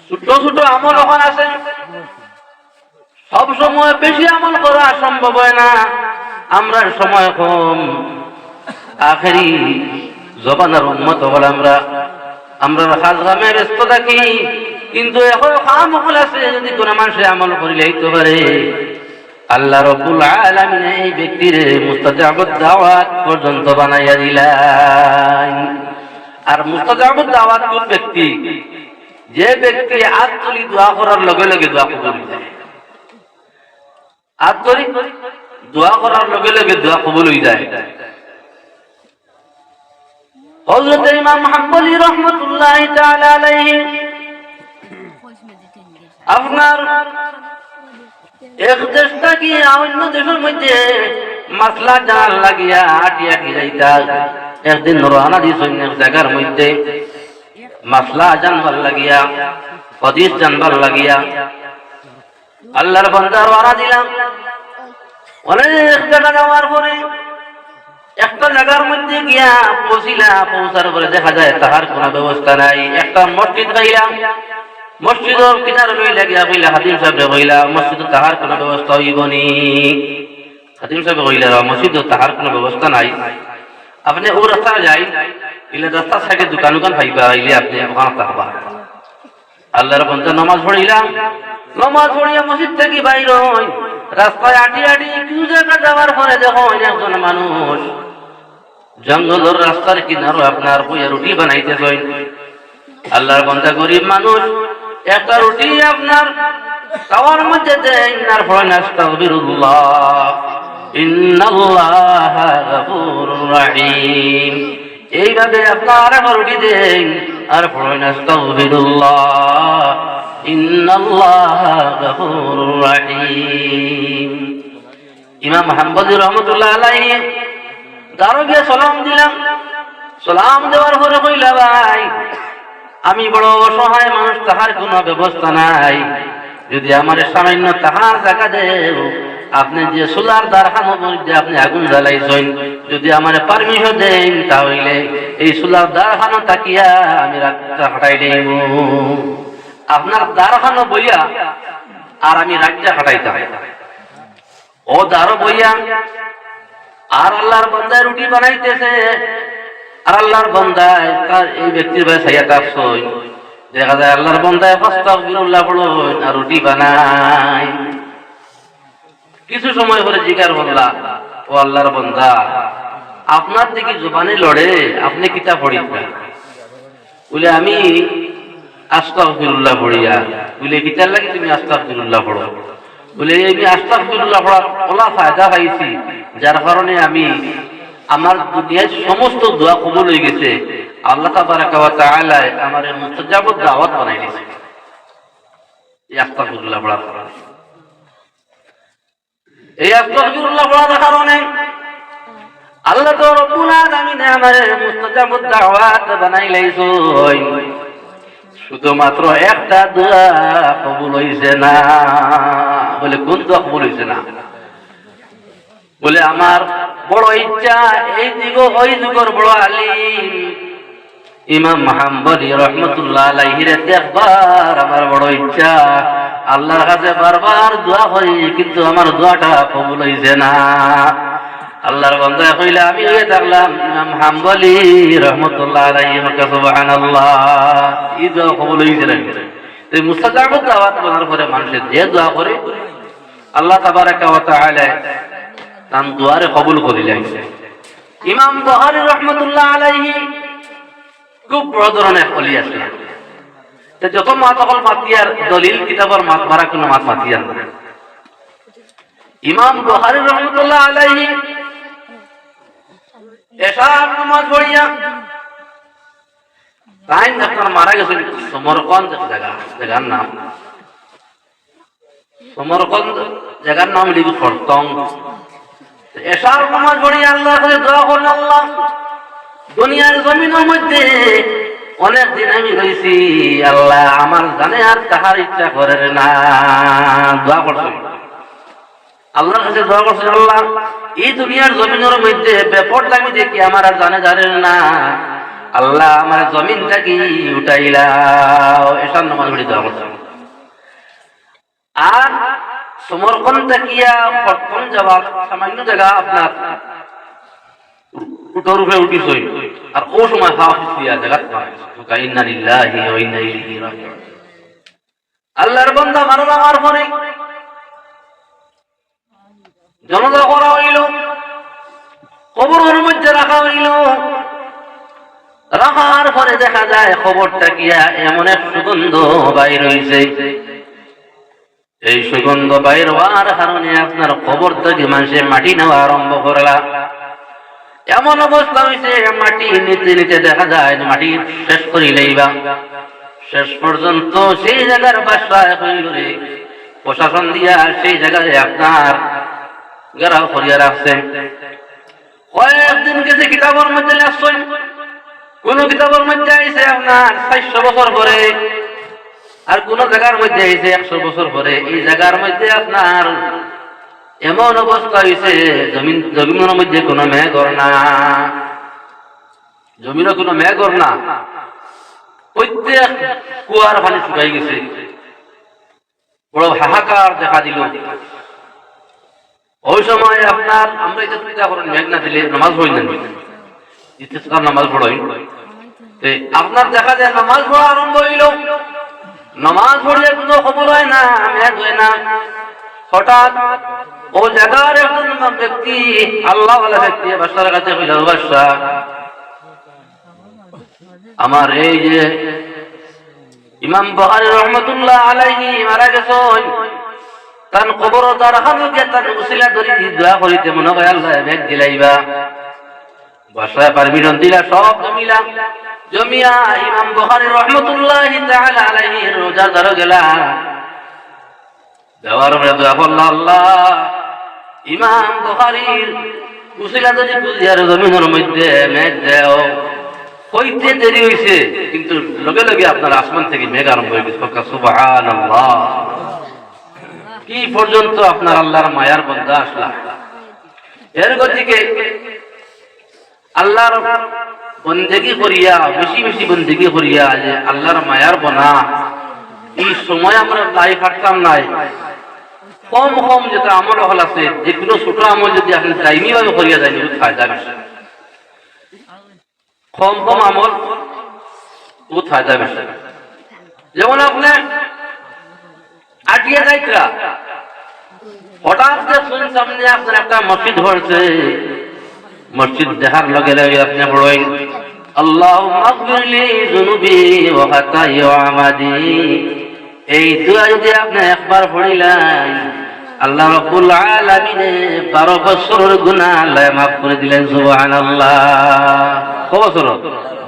ছোট ছোট আমল ওখানে আছে, সব সময় বেশি আমল করা সম্ভব হয় না, আমরা সময় কম, আখেরি জবানের উম্মত হল আমরা কাজ কামে ব্যস্ত থাকি, কিন্তু এখন কাম হল আছে, যদি কোন মানুষে আমল করিলে হইতে পারে আল্লাহ রাব্বুল আলামিন এই ব্যক্তির মুস্তাজাবুদ দাওয়াত পর্যন্ত বানাইয়া দিলেন। আর মুস্তাজাবুদ দাওয়াত কোন ব্যক্তি? যে ব্যক্তি হাত তুলি দোয়া করার লগে লগে দোয়া কবুল হয়ে যায়। হাত তুলি দোয়া করার লগে লগে দোয়া কবুল হয়ে যায়। হযরত ইমাম হাম্বলী রাহমাতুল্লাহি তাআলা আলাইহি আপনার এক দেশ থেকে অন্য দেশের মধ্যে মাসলা জানার লাগিয়া আটি আটি যাইতা, একদিন রওনা দিয়েছেন এক জায়গার মধ্যে মাসলা জানবার লাগিয়া, হাদিস জানবার লাগিয়া। আল্লাহর বান্দা রওনা দিলাম, অনেক জায়গা যাওয়ার পরে একটা জায়গার মধ্যে গিয়া পৌঁছার পরে দেখা যায় তাহার কোনো ব্যবস্থা নাই। একটা মসজিদ পাইলাম, মসজিদের কিনারে লইলা গিয়া কইলা, হাতিম সাহেব কইলা মসজিদে তাহার কোনো ব্যবস্থা হইবনি। হাতিম সাহেব কইলা মসজিদে তাহার কোনো ব্যবস্থা নাই, আপনি ও রাস্তা যাই, ইলে রাস্তার সাইডে দোকান দোকান পাইবা, ইলে আপনি ওখানে থাকবা। আল্লাহর বান্দা নামাজ পড়িলাম, নামাজ পড়িয়া মসজিদ থেকে বাইর হই, রাস্তায় আটি আটি কিছু জায়গা যাওয়ার পরে দেখো একজন মানুষ জঙ্গলের রাস্তার কিনারে আপনার বইয়া রুটি বানাইতেছেন। আল্লাহর বান্দা গরিব মানুষ, একটা রুটি আপনার তাওয়ার মধ্যে দেন, আর পড়েন আস্তাগফিরুল্লাহ ইন্নাল্লাহা গফুরুর রহিম। এইভাবে আপনার একটা রুটি দেন আর পড়েন আস্তাগফিরুল্লাহ ইন্নাল্লাহা গফুরুর রহিম। ইমাম হাম্বলী রাহমাতুল্লাহ আলাইহি দারোগে সালাম দিলাম, সালাম দেওয়ার পরে কইলা, ভাই আমি বড় অসহায় মানুষ, তাহার কোনো ব্যবস্থা নাই, যদি আমার সামান্য তাহার জায়গা দেও, আপনি যে সোলার দারখানোর মধ্যে আপনি আগুন জ্বালাইছেন, যদি আমার পারমিশন দেন তাহলে এই সোলার দারখানো তাকিয়া আমি রাতটা হাঁটাই দেব। আপনার দারখানো বইয়া আর আমি রাতটা হাঁটাইতাম, ও দারো বইয়া আর আল্লাহর বান্দায় রুটি বানাইতেছে, আর আল্লাহর বান্দায় এই ব্যক্তির ভাই সাইয়া কাপছই, দেখা যায় আল্লাহর বান্দায় আস্তাগফিরুল্লাহ পড়েন আর রুটি বানায়। কিছু সময় পরে জিজ্ঞাসা করলা, ও আল্লাহর বান্দা আপনার দিকে জবানে লড়ে, আপনি কিতাব পড়ি বলে আমি আস্তাগফিরুল্লাহ পড়িয়া, বলে কিতাব লাগে তুমি আস্তাগফিরুল্লাহ পড়ো, বলে আমি আস্তাগফিরুল্লাহ পড়ার ওলা ফায়দা পাইছি, যার কারণে আমি আমার দুনিয়ায় সমস্ত দোয়া কবুল হয়ে গেছে। আল্লাহ তাবারাকা ওয়া তাআলা আমার মুস্তাজাবুদ দাওয়াত বানাই দিয়েছে এই আস্তাগফিরুল্লাহ পড়ার কারণে। এই আস্তাগফিরুল্লাহ পড়ার কারণে আল্লাহ তো রব্বুল আলামিন আমার মুস্তাজাবুদ দাওয়াত বানাই লাইছেন। শুধুমাত্র একটা দোয়া কবুল হইছে না। বলে কোন দোয়া কবুল হইছে না? বলে আমার বড় ইচ্ছা এই যুগ ওই যুগের বড় আলিম ইমাম হাম্বলী রহমতুল্লাহ আলাইহিরে দেখবার আমার বড় ইচ্ছা। আল্লাহর কাছে বারবার দোয়া করি, কিন্তু আমার দোয়াটা কবুল হইছে না। আল্লাহর বান্দা কইলা আমি হয়ে থাকলাম ইমাম হাম্বলী রহমতুল্লাহ আলাইহি। সুবহানাল্লাহ, এই দোয়া কবুল হইছে না। এই মুস্তাজাবুদ দাওয়াত বলার পরে মানুষের যে দোয়া করে আল্লাহ তাবারাকা ওয়া তাআলা তার দোয়ারে কবুল করিলেন। ইমাম বুখারী রহমতুল্লাহ আলাইহি খুব বড় ধরনের ওলি আসলেন। যত মাত হল মাতিয়ার দলিল কিতাবের মাত মারা কোনো মাত মাতিয়ার না। ইমাম বুখারী রহমতুল্লাহ আলাইহি এশার নামাজ পড়িয়া তাই যখন মারা গেছেন সমরকন্দ জায়গার নাম, সমরকন্দ জায়গার নাম লিখি খরতং। এশার নামাজ পড়িয়া আল্লাহর কাছে দোয়া করলেন, আল্লাহ দুনিয়ার জমিনের মধ্যে অনেক দিন আমি রয়েছি, আল্লাহ আমার জানে আর তাহার ইচ্ছা করে না। দোয়া করছেন আল্লাহর কাছে, দোয়া করছেন আল্লাহ এই দুনিয়ার জমিনের মধ্যে ব্যাপারটা আমি দেখি আমার আর জানে না, আল্লাহ আমার জমিনটা কি উঠাইলাও। এসব নামাজ পড়ি দোয়া করছেন। আর সমরকন্দ কিয়া প্রথম জবাব সামান্য জায়গা আপনার উটোর উপরে উঠিছই, আর ও সময় আল্লাহর বান্দা মারা যাওয়ার পরে জনতা করা হইল, কবরের মধ্যে রাখা হইল। রাখার পরে দেখা যায় খবরটা গিয়া এমন এক সুগন্ধ বাইর হইছে। এই সুগন্ধ বাইর হওয়ার কারণে আপনার খবর থেকে মানুষের মাটি নেওয়া আরম্ভ করলা। এমন অবস্থা হয়েছে মাটি নিতে নিতে দেখা যায় মাটি শেষ করিলেই বা শেষ পর্যন্ত সেই জায়গার বাসায় হইল রে প্রশাসন দিয়া সেই জায়গায় আপনার গেরাও করিয়া রাখছে। কয়েকদিন গেছে কিতাবের মধ্যে লেখছেন, কোন কিতাবের মধ্যে আইছে আপনার 400 বছর পরে, আর কোন জায়গার মধ্যে আইছে 100 বছর পরে। এই জায়গার মধ্যে আপনার এমন অবস্থা হয়েছে জমিনের মধ্যে কোনো মেঘর না, জমিনে কোনো মেঘর না, প্রত্যেক কুয়ার পানি শুকাই গেছে। বড় হাহাকার দেখা দিল। ওই সময় আপনার আমরা এটা চিন্তা করেন মেঘ না দিলে নামাজ পড়ি না, ইস্তিসকার নামাজ পড়াই, আপনার দেখা যায় নামাজ পড়া আরম্ভ হইল। নামাজ পড়লে কোনো খবর হয় না, মেঘ হয় না। হঠাৎ ও জায়গার একজন ব্যক্তি আল্লাহ ওয়ালা ব্যক্তি বাদশার কাছে কইল, বাদশাহ আমার এই যে ইমাম বুখারী রহমাতুল্লাহ আলাইহি মারা গেছেন, তার কবর তার হাতে তার উসিলা ধরে দোয়া করিতে মনে হয় আল্লাহ মেঘ দিলাইবা। বাদশাহ পারমিশন দিলা, সব জমিয়া ইমাম বুখারী রহমাতুল্লাহ তাআলা আলাইহি রোজা ধরে গেলা। দেওয়ার পরে দোয়া করল, আল্লাহ ইমাম বুখারীর উসিলা ধরে কুজিয়ার জমিনের মধ্যে মেঘ দেও। হইতে দেরি হইছে, কিন্তু লগে লগে আপনার আসমান থেকে মেঘ আরম্ভ হয়ে গেছে। সুবহানাল্লাহ, কি পর্যন্ত আপনার আল্লাহর মায়ার বান্দা আসলা। এর গতিকে আল্লাহর বন্দেগী করিয়া বেশি বেশি বন্দেগী করিয়া যে আল্লাহর মায়ার বনা এই সময় আমরা লাই পারতাম নাই। কম কম যেটা আমল হল আছে, যে কোনো ছোট আমল যদি আপনি দায়মি ভাবে করিয়া যায় ফায়দা বেশি। কম কম আমল বহুত ফায়দা বেশি। যেমন আপনি আটিয়া যাইতরা, হঠাৎ শুনেন সামনে আপনার একটা মসজিদ হয়েছে, মসজিদ দেখার লগে লগে আপনি পড়েন আল্লাহুম্মা গফিরলি যুনুবি ওয়া খাতাই ওয়া আমাদি। এই দোয়া যদি আপনি একবার পড়িলেন, আল্লাহ রাব্বুল আলামিন 12 বছরের গুনাহ আল্লাহ মাফ করে দিলেন। সুবহানাল্লাহ, কত বছর?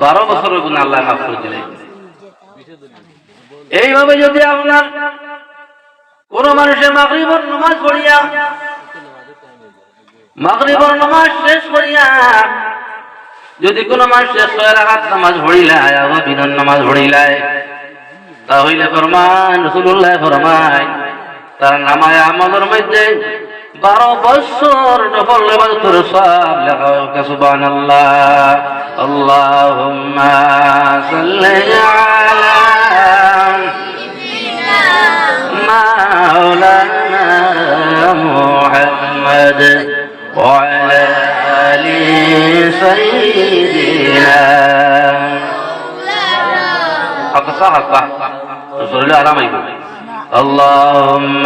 12 বছরের গুনাহ আল্লাহ মাফ করে দিলেন। এইভাবে যদি আপনার কোন মানুষের মাগরিবের নামাজ পড়িয়া, মাগরিবের নামাজ শেষ করিয়া যদি কোন মানুষ 6 রাকাত নামাজ পড়িলায়, আবার বিনার নামাজ পড়িলায়, তাহলে ফরমান রাসূলুল্লাহ ফরমান তার নামায় আমলের মধ্যে 12 বছর নফল ইবাদতের সওয়াব লেখা হোক সুবহানাল্লাহ আল্লাহুম্মা সাল্লি আলা মাওলানা মুহাম্মদ ওয়া আলা আলি সাইয়্যিদিনা صح رسول الله على ميمون اللهم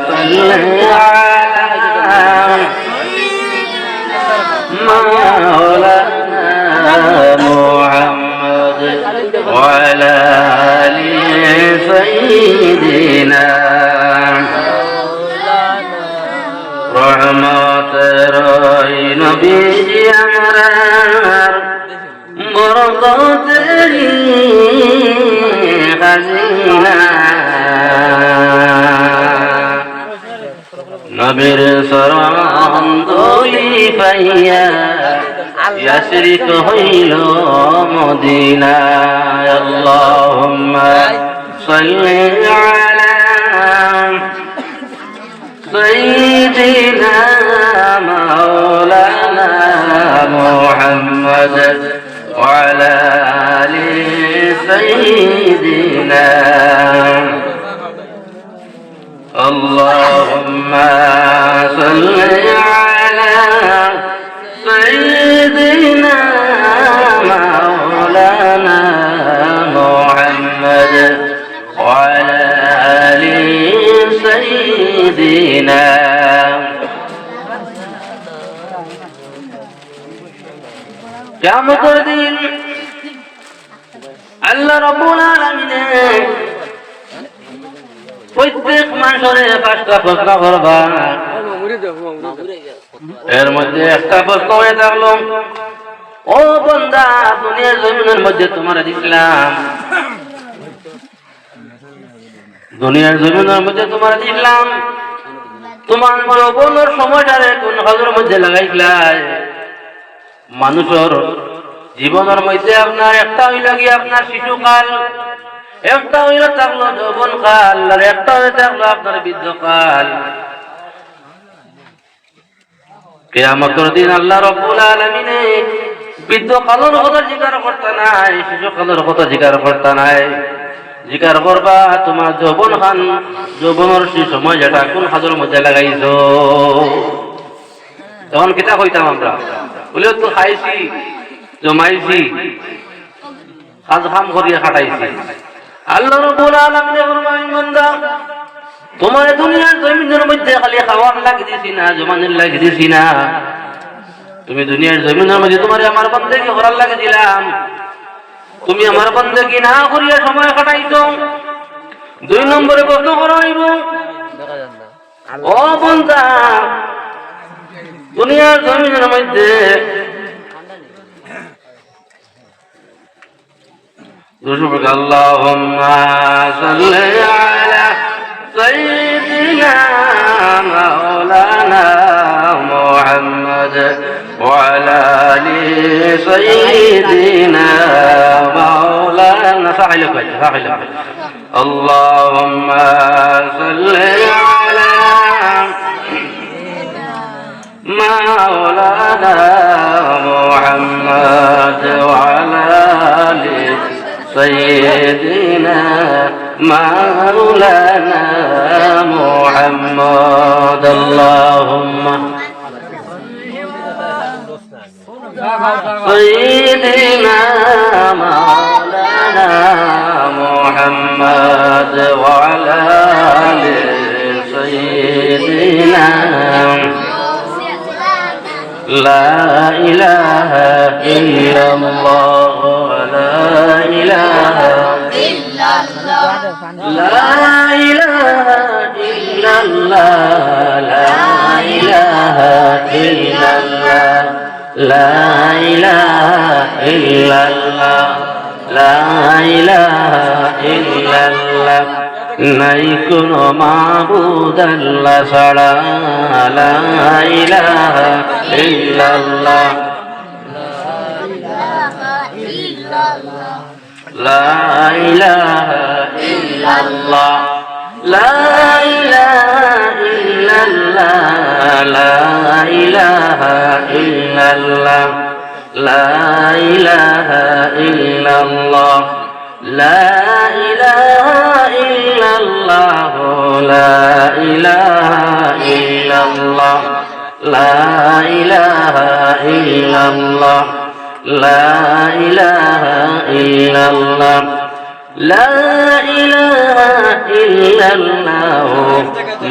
صل على مولانا محمد وعلى آل سيدنا رحمة رأي نبي أمرار برضتني خزينة নবীর শরণ দলি পাইয়া ইয়াশরিক হইল মদিনা আল্লাহুম্মা সাল্লি আলা সাইয়্যিদিনা মাওলানা মুহাম্মদ ওয়া আলা আলি সাইয়্যিদিনা اللهم صل على سيدنا مولانا محمد وعلى آل سيدنا কিয়ামতের দিন আল্লাহ রাব্বুল আলামিন প্রত্যেক মানুষের 5টা প্রশ্ন করবা এর মধ্যে একটা প্রশ্ন হয়ে থাকলো ও বান্দা দুনিয়ার জমিনের মধ্যে তোমার দিলাম দুনিয়ার জমিনের মধ্যে তোমার দিলাম তোমার যৌবনের সময়টারে কোন কাজের মধ্যে লাগাইছিলাই মানুষের জীবনের মধ্যে আপনার একটা হইল গিয়ে আপনার শিশুকাল একটা হইল থাকলো যৌবন কাল আর একটা হয়ে থাকলো আপনার বৃদ্ধকাল কিয়ামতের দিন আল্লাহ রাব্বুল আলামিন বৃদ্ধকালের কথা জিজ্ঞার করতে নাই শিশুকালের কথা জিজ্ঞার করতে নাই জিজ্ঞার করবা তোমার যৌবন খান যৌবনের সেই সময় যেটা কোন কাজের মধ্যে লাগাইছো তখন কিতা কইতাম আমরা বলে তো খাইছি জমাইছি কাজ কাম করিয়া খাটাইছি আল্লাহ রাব্বুল আলামিন ফরমায় বান্দা তোমার দুনিয়ার জমিনের মধ্যে খালি খাওয়ার লাগি দিছি না জমানের লাগি দিছি না তুমি দুনিয়ার জমিনের মধ্যে তোমার আমার বান্দাকে করার লাগি দিলাম তুমি আমার বান্দাকে না করিয়া সময় কাটাইছো 2 নম্বরে প্রশ্ন করাইব ও বান্দা দুনিয়ার জমিনের মধ্যে اللهم صل على سيدنا مولانا محمد وعلى آل سيدنا مولانا فاعل اللهم صل على مولانا محمد وعلى آل سيدنا مولانا محمد اللهم سيدنا مولانا محمد وعلى آل سيدنا لا إله إلا الله لا إله إلا الله لا إله إلا الله لا إله إلا الله لا إله إلا الله لا إله إلا الله নাই কোনো মাবুদ আল্লাহ ছাড়া লা ইলাহা ইল্লাল্লাহ لا إله ইল্লাল্লাহ লা ইলাহা ইল্লাল্লাহ লা ইলাহা ইল্লাল্লাহ লা ইলাহা ইল্লাল্লাহ লা ইলাহা ইল্লাল্লাহ লা ইলাহা ইল্লাল্লাহ লা ইলাহা ইল্লাল্লাহ লা ইলাহা ইল্লাল্লাহ লা ইলাহা ইল্লাল্লাহ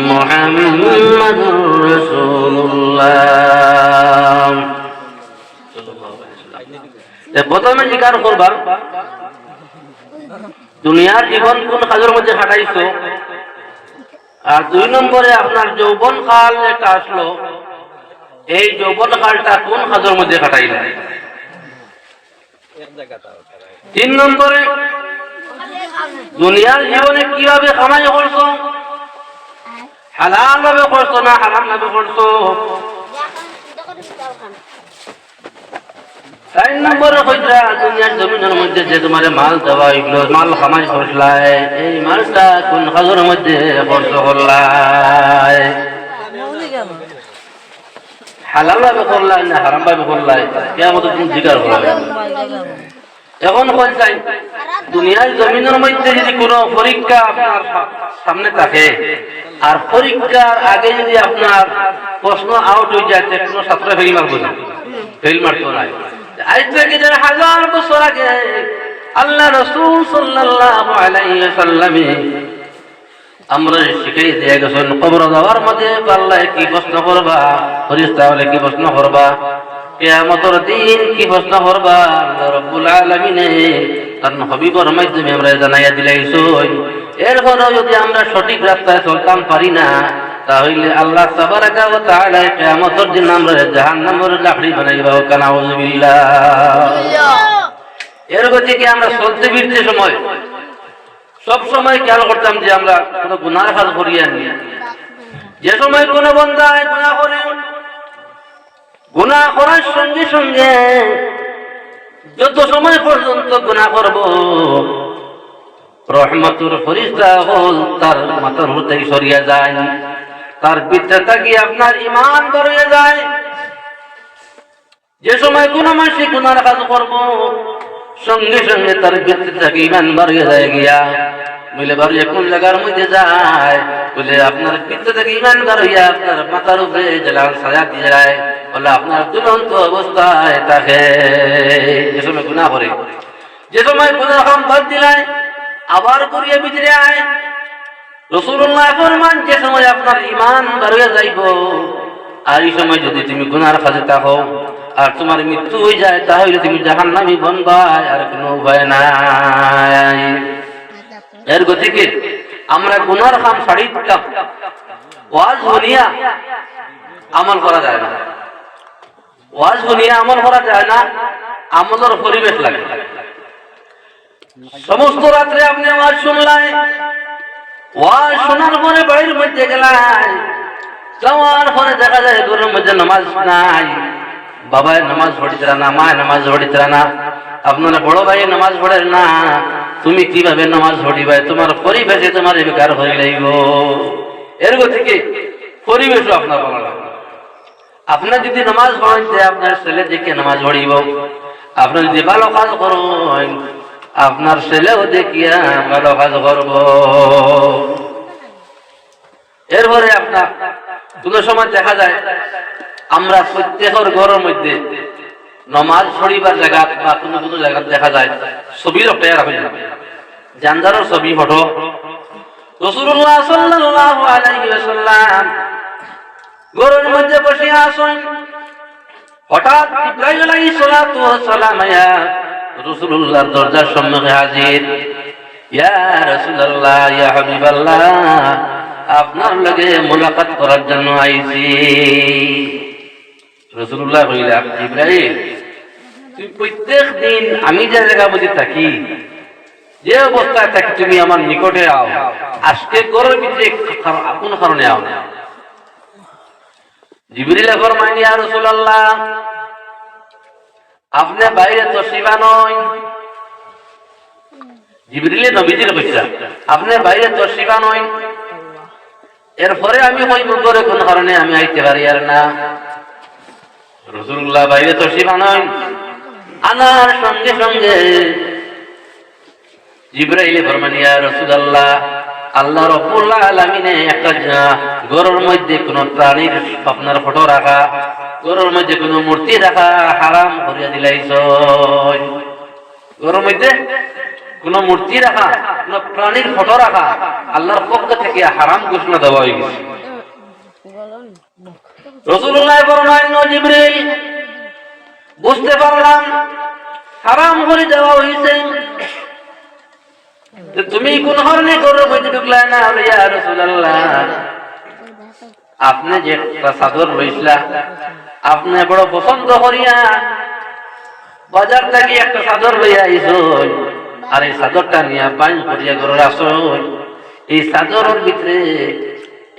মুহাম্মাদুর রাসূলুল্লাহ। প্রথমে জিজ্ঞাসা করবা দুনিয়ার জীবন কোন কাজের মধ্যে কাটাইছো, আর 2 নম্বরে আপনার যৌবন কাল যেটা আসলো এই যৌবন কালটা কোন কাজের মধ্যে কাটাইলেন। 3 নম্বরে দুনিয়ার জীবনে কিভাবে কামাই করছো, হালাল ভাবে করছো না হারাম ভাবে করছো। 4 নম্বরে কইরা দুনিয়ার জমিনের মধ্যে যে তোমার মাল দেওয়া হইলো, মাল কামাই করলাই, এই মালটা কোন কাজের মধ্যে খরচ করলাই, হালাল ভাবে করলাই না হারাম ভাবে করলাই, কিয়ামত তুমি জিজ্ঞাসা করবে। এখন বলছেন দুনিয়ার জমিনের মধ্যে যদি কোনো পরীক্ষা আপনার সামনে থাকে আর পরীক্ষার আগে যদি আপনার প্রশ্ন আউট হয়ে যায়, কোনো ছাত্র ফেল মারবো না, ফেল মারতো না। আজ থেকে 1000 বছর আগে আল্লাহ রাসূল সাল্লাল্লাহু আলাইহি ওয়াসাল্লামে আমরা শিখিয়ে দিয়ে গেছেন কবর যাওয়ার মধ্যে আল্লাহ কি প্রশ্ন করবা, ফেরেশতা হলে কি প্রশ্ন করবা, কিয়ামতের দিন কি প্রশ্ন করবা, আল্লাহ রাব্বুল আলামিন তার হাবিবের মাধ্যমে আমরা জানাইয়া দিলাইছেন। এরপরেও যদি আমরা সঠিক রাস্তায় চলতাম পারি না, তাহলে আল্লাহ তাবারাকা ওয়া তাআলা কিয়ামতের দিন আমরা জাহান্নামের লাকড়ি বানাইবা। কানাউযুবিল্লাহ। এর গতিকে আমরা চলতে ফিরতে সময় সব সময় খেয়াল করতাম যে আমরা কোনো গুনাহ কাজ করিয়া নি। যে সময় কোনো বান্দা গুনাহ করে, গুনাহ করার সঙ্গে সঙ্গে যত সময় পর্যন্ত গুনাহ করব রহমতুর ফেরেশতা হল তার মাথার উপর থেকে সরিয়ে যায়, তার ভিতরে থেকে আপনার ঈমান বেরিয়ে যায়। যে সময় কোনো মানুষ গুনাহ কাজ করব সঙ্গে সঙ্গে তার ভিতরে থেকে ঈমান বেরিয়ে যায় গিয়া বলে বাড়ি কোন জায়গার মধ্যে যায় বলে আপনার ভিতরে থেকে ঈমান বেরিয়ে আপনার মাথার উপরে জালাল ছায়া দিয়ে যায়, বলে আপনার দুরন্ত অবস্থায় থাকে। যে সময় গুনাহ করে, যে সময় গুনাহ কাম বাদ দিলায় আবার করিয়া ভিতরে আয়। রাসূলুল্লাহ ফরমান যে সময় আপনার ঈমান বেরিয়ে যাইব আর এই সময় যদি তুমি গুনার কাজে থাকো আর তোমার মৃত্যু হয়ে যায় তাহলে তুমি জাহান্নামী বনবা, আর কোনো উপায় নাই। এর গতিকে আমরা গুনার কাম ছাড়ি দিতাম, ওয়াজ শুনিয়া আমল করা যায় না, ওয়াজ শুনিয়া আমল করা যায় না, আমলের পরিবেশ লাগে। সমস্ত রাত্রে আপনি ওয়াজ শুনলাই, ওয়াজ শোনার পরে বাড়ির মধ্যে গেলাই, যাওয়ার পরে দেখা যায় ঘরের মধ্যে নামাজ নাই, বাবায় নামাজ পড়িতে না, মায় নামাজ পড়িতে না, আপনার বড় ভাই নামাজ পড়ে না, তুমি কিভাবে নামাজ পড়িবে? তোমার পরিবেশে তোমার বেকার হয়ে লাগব। এর থেকে পরিবেশও আপনার ভালো লাগবে। আপনার যদি নামাজ পড়েন আপনার ছেলে দেখে নামাজ পড়িব, আপনার যদি ভালো কাজ করেন আপনার ছেলেও দেখিয়া ভালো কাজ করব। এরপরে আপনার কোন সময় দেখা যায় আমরা প্রত্যেকের ঘরের মধ্যে নামাজ পড়িবার জায়গা বা কোনো কোনো জায়গা দেখা যায় ছবির অপেক্ষা রাখা যায়, জানজারের ছবি ফটো। রাসূলুল্লাহ সাল্লাল্লাহু আলাইহি ওয়াসাল্লাম ঘরের মধ্যে বসে আছেন, হঠাৎ জিবরাইল আলাইহিস সালাতু ওয়াস সালাম আয়া রাসূলুল্লাহর দরজার সম্মুখে হাজির। ইয়া রাসূলুল্লাহ, ইয়া হাবিবাল্লাহ, আপনার লগে মুলাকাত করার জন্য আইছি। রাসূলুল্লাহ কইলেন, জিবরাইল তুমি প্রত্যেক দিন আমি যে জায়গা মধ্যে থাকি, যে অবস্থায় থাকি তুমি আমার নিকটে আও, আজকে ঘরের ভিতরে কোন কারণে আও না? জিবরিল ফরমাইলেন, ইয়া রাসূলুল্লাহ, আপনি বাইরে তশরিফ আনয়, জিবরিলে নবীজির কইছা আপনি বাইরে তশরিফা নয়, এরপরে আমি কইব করে কোন কারণে আমি আইতে পারি আর না। রাসূলুল্লাহ বাইরে তশরিফা নয়, আনার সঙ্গে সঙ্গে জিবরাইল ফরমান ইয়া রাসূলুল্লাহ, আল্লাহ রাব্বুল আলামিন একটা ঘরের মধ্যে কোন প্রাণীর আপনার ফটো রাখা, ঘরের মধ্যে কোন মূর্তি রাখা হারাম করিয়া দিলাইছ। ঘরের মধ্যে কোন মূর্তি রাখা, কোন প্রাণীর ফটো রাখা আল্লাহর পক্ষ থেকে হারাম ঘোষণা দেওয়া হয়ে গেছে। রাসূলুল্লাহ ফরমাইলেন ও জিবরিল, বুঝতে পারলাম হারাম করে দেওয়া হয়েছে, তুমি কোন কারণে ঘরের মধ্যে ঢুকলা না? ইয়া রাসূলুল্লাহ, আপনি যে চাদর লইছিলা আপনি বড় পছন্দ করিয়া বাজার থেকে একটা চাদর লইয়া আইছই, আর এই চাদরটা নিয়ে বাইন করিয়া ঘরে আসই, এই চাদরের ভিতরে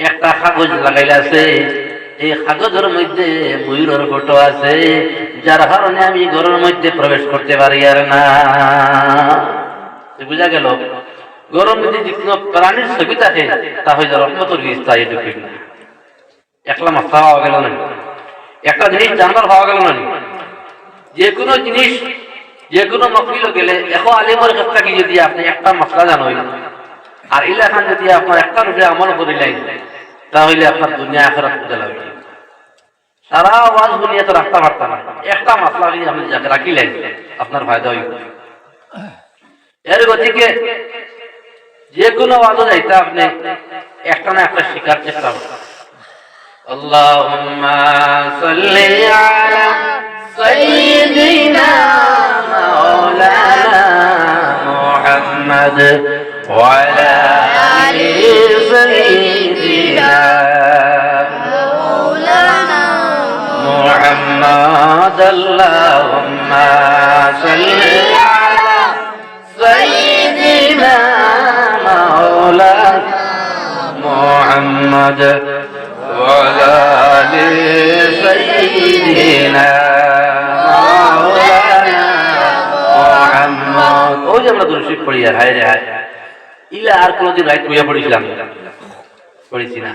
একটা কাগজ লাগাইলা আছে, এই কাগজের মধ্যে ময়ূরের ফটো আছে, যার কারণে আমি ঘরের মধ্যে প্রবেশ করতে পারি আর না। বুঝা গেল, ঘরের মধ্যে যে কোনো প্রাণীর ছবি থাকে তা হইলে রহমতের স্থায়ী ঢুকি না। একলা মাথা হওয়া গেল না, একটা জিনিস জানবার হওয়া গেল না। যে কোনো জিনিস যে কোনো মকলিল গেলে এখন আলিমের কাছ থেকে যদি আপনি একটা মশলা জানেন আর ইলাখান যদি আপনার একটা রূপে আমল করিলেন, তাহলে আপনার দুনিয়া আখিরাত বুঝা লাগবে। সারা ওয়াজ দুনিয়া তো রাখতে পারতাম না, একটা মশলা আপনি যাকে রাখিলেন আপনার ফায়দা হইব। এর গতিকে যে কোনো ওয়াজও যাইতে আপনি একটা না একটা শিকার চেষ্টা করবেন। আল্লাহুম্মা সাল্লি আলা সাইয়্যিদিনা মাওলানা মুহাম্মদ ওয়া আলা আলি সাইয়্যিদিনা মাওলানা মুহাম্মদ। আল্লাহুম্মা সাল্লি আলা সাইয়্যিদিনা মাওলানা মুহাম্মদ ওয়া আলা আলি সাইয়্যিদিনা মাওলানা মুহাম্মদ। ওই যে আমরা দর্শক পড়ি আর হায় রে হায়, ইলা আর কোনদিন রাইট বইয়া পড়িছিলাম পড়িছি না।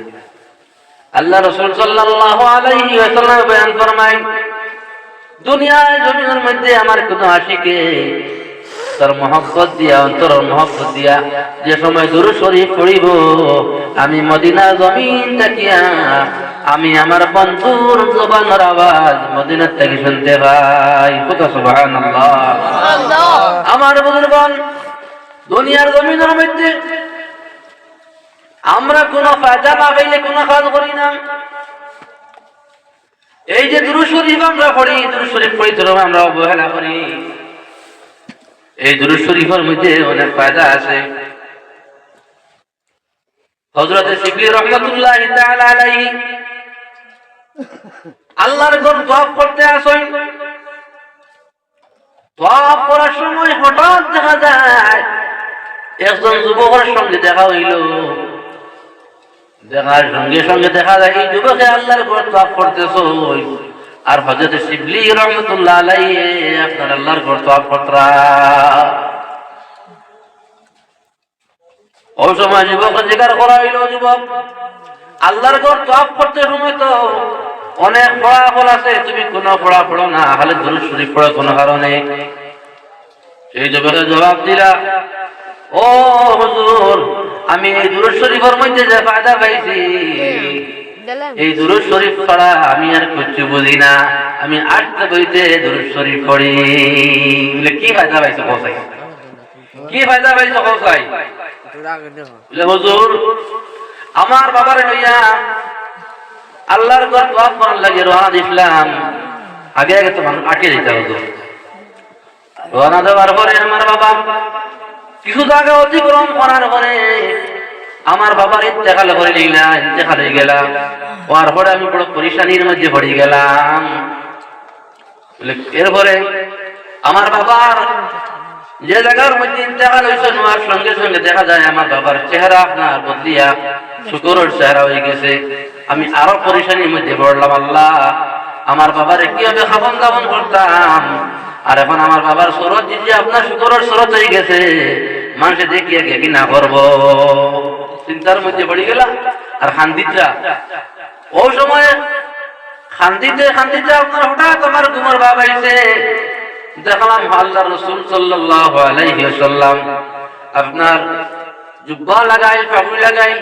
আল্লাহ রাসূল সাল্লাল্লাহু আলাইহি ওয়াসাল্লাম বয়ান ফরমায়, দুনিয়ার জমিনের মধ্যে আমার কোন আশিকে তার মহব্বত দিয়া, অন্তরের মহব্বত দিয়া যে সময় দুরূদ শরীফ পড়িব, আমি মদিনার জমিন থাকিয়া আমি আমার বন্ধুর জবানের আওয়াজ মদিনার থেকে শুনতে পাই। কত সুবহানাল্লাহ। আমার বন্ধুগণ, দুনিয়ার জমিনের মধ্যে আমরা কোন ফায়দা না পাইলে কোন কাজ করি না। এই যে দুরূদ শরীফ আমরা পড়ি, দুরূদ শরীফ পড়ি তো আমরা অবহেলা করি। এই দুরূদ শরীফের মধ্যে অনেক ফায়দা আছে। হযরত শিবলি রাহমাতুল্লাহি তাআলা আলাইহি আল্লাহর ঘর তওয়াফ করতে আসেন। তওয়াফ করার সময় হঠাৎ দেখা যায় একজন যুবকের সঙ্গে দেখা হইল। দেখার সঙ্গে সঙ্গে দেখা যায় এই যুবকে আল্লাহর ঘর তওয়াফ করতেছে, আর হযরত শিবলি রাহমাতুল্লাহ আলাইহি আপনার আল্লাহর ঘর তওয়াফ করতরা। ওই সময় যুবককে জিজ্ঞাসা করা হইল, যুবক আল্লাহর ঘর তওয়াফ করতে সময় তো অনেক ফলাফল আছে, তুমি কোন পড়া পড়ো না, খালি দুরূদ শরীফ পড়ো কোন কারণে? এই যুবকের জবাব দিলা, ও হুজুর, আমি এই দুরূদ শরীফের মধ্যে যে ফায়দা পাইছি, এই দুরূদ শরীফ পড়া আমি আর কিছু বুঝি না, আমি আটটা বইতে দুরূদ শরীফ পড়ি। বলে কি ফায়দা পাইছো কোথায়? কি ফায়দা পাইছো কোথায়? বলে হুজুর, আমার বাবার লইয়া আল্লাহর ঘর তওয়াফ করার লাগে রওনা দিছিলাম। আগে আগে তো মানুষ আটকে দিতে হতো। রওনা দেওয়ার পরে আমার বাবা কিছু জায়গা অতিক্রম করার পরে আমার বাবার ইন্তেকাল করে নিলাম, ইন্তেকাল হয়ে গেলাম। হওয়ার পরে আমি বড় পরেশানির মধ্যে পড়ে গেলাম। এরপরে আমার বাবার যে জায়গার মধ্যে ইন্তেকাল হয়েছে নেওয়ার সঙ্গে সঙ্গে দেখা যায় আমার বাবার চেহারা আপনার বদলিয়া শুকরের চেহারা হয়ে গেছে। আমি আরো পরেশানির মধ্যে পড়লাম। আল্লাহ, আমার বাবারে কিভাবে খাবন দাবন করতাম, আর এখন আমার বাবার শরৎ যে আপনার শুকরের শরৎ হয়ে গেছে, মানুষে দেখিয়ে কে কি না করবো, চিন্তার মধ্যে পড়ে গেলা। আর খান্দিতরা ও সময় খান্দিতে খান্দিতে আপনার হঠাৎ আমার ঘুমার ভাব আইছে। দেখলাম আল্লাহ রাসূল সাল্লাল্লাহু আলাইহি ওয়াসাল্লাম আপনার জুব্বা লাগাই, পাগড়ি লাগাই,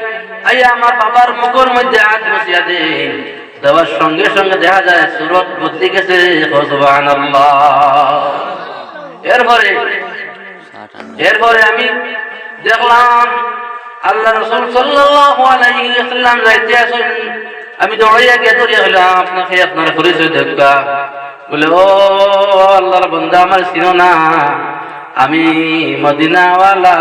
আইয়া আমার বাবার মুখের মধ্যে হাত বসিয়া দেন। দেওয়ার সঙ্গে সঙ্গে দেখা যায় সুরত বদলে গেছে। সুবহানাল্লাহ। এরপরে আমি দেখলাম আল্লাহ রাসূল সাল্লাল্লাহু আলাইহি ওয়াসাল্লাম যাইতে আছেন। আমি দৌড়াইয়া গিয়ে ধরিয়া হইলাম, আপনাকে আপনার পরিচয় দেখা। বলে, ও আল্লাহর বান্দা, আমার চিনো না? আমি মদিনাওয়ালা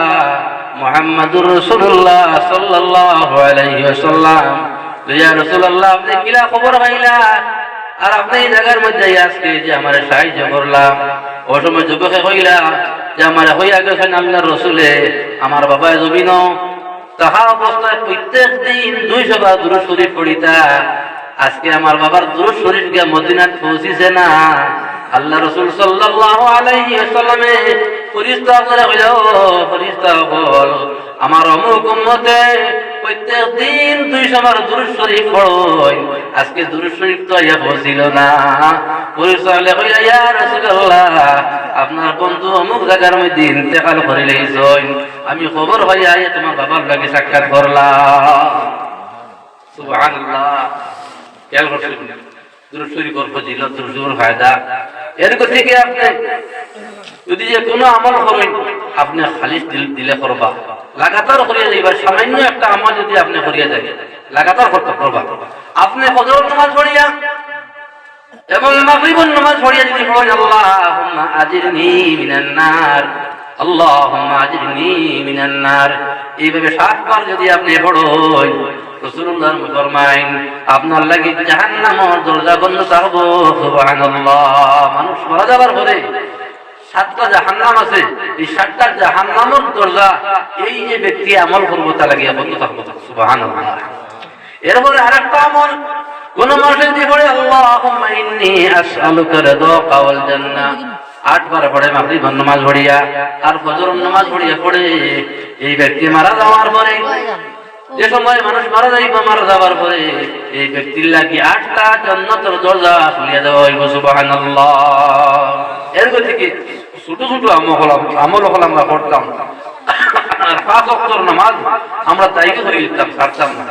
মুহাম্মদুর রাসূলুল্লাহ সাল্লাল্লাহু আলাইহি ওয়াসাল্লাম। ইয়া রাসূলুল্লাহ, আপনি কিলা খবর পাইলা? আর আপনি এই জায়গার মধ্যে আজকে যে আমার সাহায্য করলাম, ও সময় যুবকে কইলা যে আমার হইয়া গেছেন আল্লাহর রাসূলে, আমার বাবা জমিন তাহা অবস্থায় প্রত্যেক দিন 200 বার দুরূদ শরীফ পড়িতা। আজকে আমার বাবার দুরূদ শরীফ গিয়া মদিনাত পৌঁছিছে না। আল্লাহ রাসূল সাল্লাল্লাহু আলাইহি ওয়াসাল্লামে ফেরেশতা করে কইলো, ফেরেশতা বল আমার অমুক উম্মতে প্রত্যেক দিন 200 বার দুরূদ শরীফ পড়য়, আজকে দুরূদ শরীফ তো ইয়া পৌঁছিল না। ফেরেশতা কইলা, ইয়া রাসূলুল্লাহ, আপনার বন্ধু অমুক জায়গার মধ্যে ইন্তেকাল করে লইছেন, আমি খবর পাইয়া তোমার বাবার লাগে সাক্ষাৎ করলাম। সুবহানাল্লাহ। খেয়াল করছেন দুরূদ শরীফ এর ফজিলত, দুরূদ শরীফের ফায়দা। এর থেকে আপনি যদি যে কোনো আমল করেন, আপনি খালিস দিলে করবা, লাগাতার করিয়া যাইবা। সামান্য একটা আমল যদি আপনি করিয়া যাই, লাগাতার করতে করবা। আপনি ফজর নামাজ পড়িয়া এবং মাগরিবের নামাজ পড়িয়া যদি পড়েন, আল্লাহুম্মা আজিরনি মিনান নার, আল্লাহুম্মা আজিরনি মিনান নার, এইভাবে 7 বার যদি আপনি পড়েন, রাসূলুল্লাহ ফরমায়েন আপনার লাগি জাহান্নামের দরজা বন্ধ থাকবো। সুবহানাল্লাহ। মানুষ মারা যাবার পরে 7টা জাহান্নাম আছে, এই 7টা জাহান্নামের দরজা এই যে ব্যক্তি আমল করবো তা লাগিয়া বন্ধ থাকবো। সুবহানাল্লাহ। এরপরে আরেকটা আমল কোন মানুষ যদি পড়ে, আল্লাহুম্মা ইন্নী আসআলুকা রিদাকা ওয়াল জান্নাহ, 8 বার পড়ে মাগরিবের নামাজ পড়িয়া আর ফজরের নামাজ পড়িয়া পড়ে, এই ব্যক্তি মারা যাওয়ার পরে, যে সময় মানুষ মারা যাইবা, মারা যাওয়ার পরে এই ব্যক্তির লাগি 8টা জান্নাতের দরজা খুলিয়া দেওয়া হইব। সুবহানাল্লাহ। এর থেকে ছোট ছোট আমল আমরা করতাম, আর 5 ওয়াক্তের নামাজ আমরা দায়িত্ব করে দিতাম, ছাড়তাম না।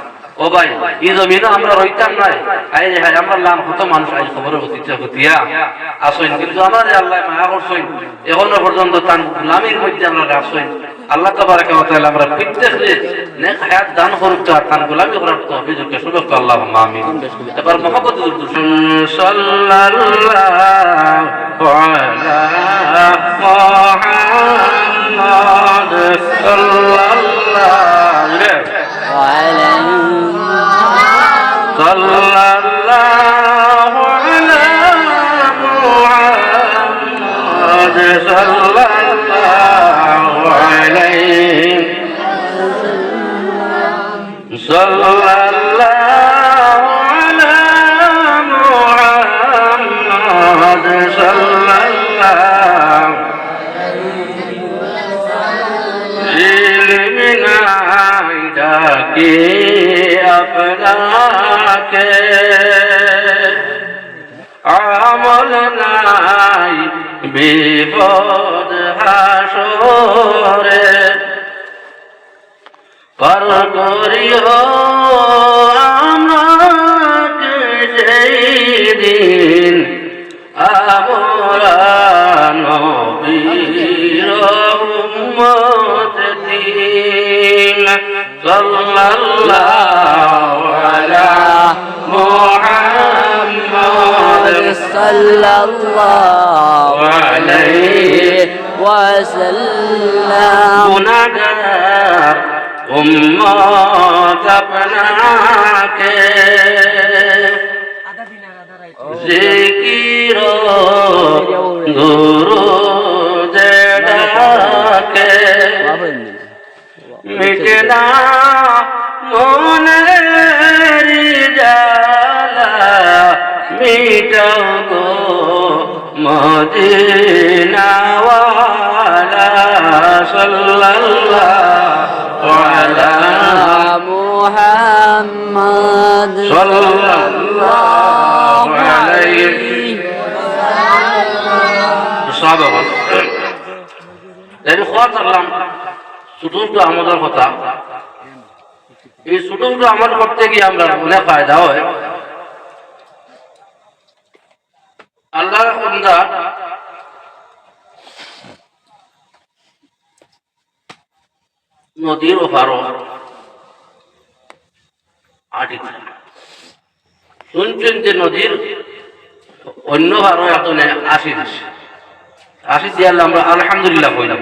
ও ভাই, এই জমিনে আমরা রইতাম না, আমরা লাম কত মানুষ আজ খবরের হতিয়া আসেন, কিন্তু আমরা যে আল্লাহ মায়া করছেন এখনো পর্যন্ত তার গোলামির মধ্যে আমরা আসেন। আল্লাহ তাবারাকা ওয়া তাআলা আমরা প্রত্যেককে নেক হায়াত দান করুক, আর তার গোলামি করার তৌফিককে সুবহান আল্লাহুম্মা আমিন। এবার মুহাম্মদ সাল্লাল্লাহু আলা মুহাম্মাদ সাল্লাল্লাহু আলাইহি সাল্লাল্লাহু আলা মুহাম্মাদ সাল্লাল্লাহু আলাইহি সাল্লাল্লাহু আলা মুহাম্মাদ সাল্লাল্লাহু ইলমিনা ডাকে আপনাকে, আমল নাই বিপদ হাসরে, পার করিও আমাকে সেই দিন, আমরা নবীর উম্মত দিন। সাল্লাল্লাহু আলা মুহাম্মাদ সাল্লাল্লাহু আলাইহি ওয়াসাল্লাম। গুনাহগার উম্মত আপনাকে জিকির দুরূদ ডাকে, মিটে না মনের জ্বালা, মিটাও গো মদিনাওয়ালা। সাল্লাল্লাহু সাল্লাল্লাহু আলাইহি ওয়াসাল্লাম। তাই খোয়া করলাম ছোট আমাদের কথা, এই ছোট আমল করতে গিয়ে আমরা অনেক ফায়দা হয়। আল্লাহর বান্দা নদীর ওপারও আটি শুনছেন যে নদীর অন্য ভারও এখন আসি দিয়ে আমরা আলহামদুলিল্লাহ কইলাম।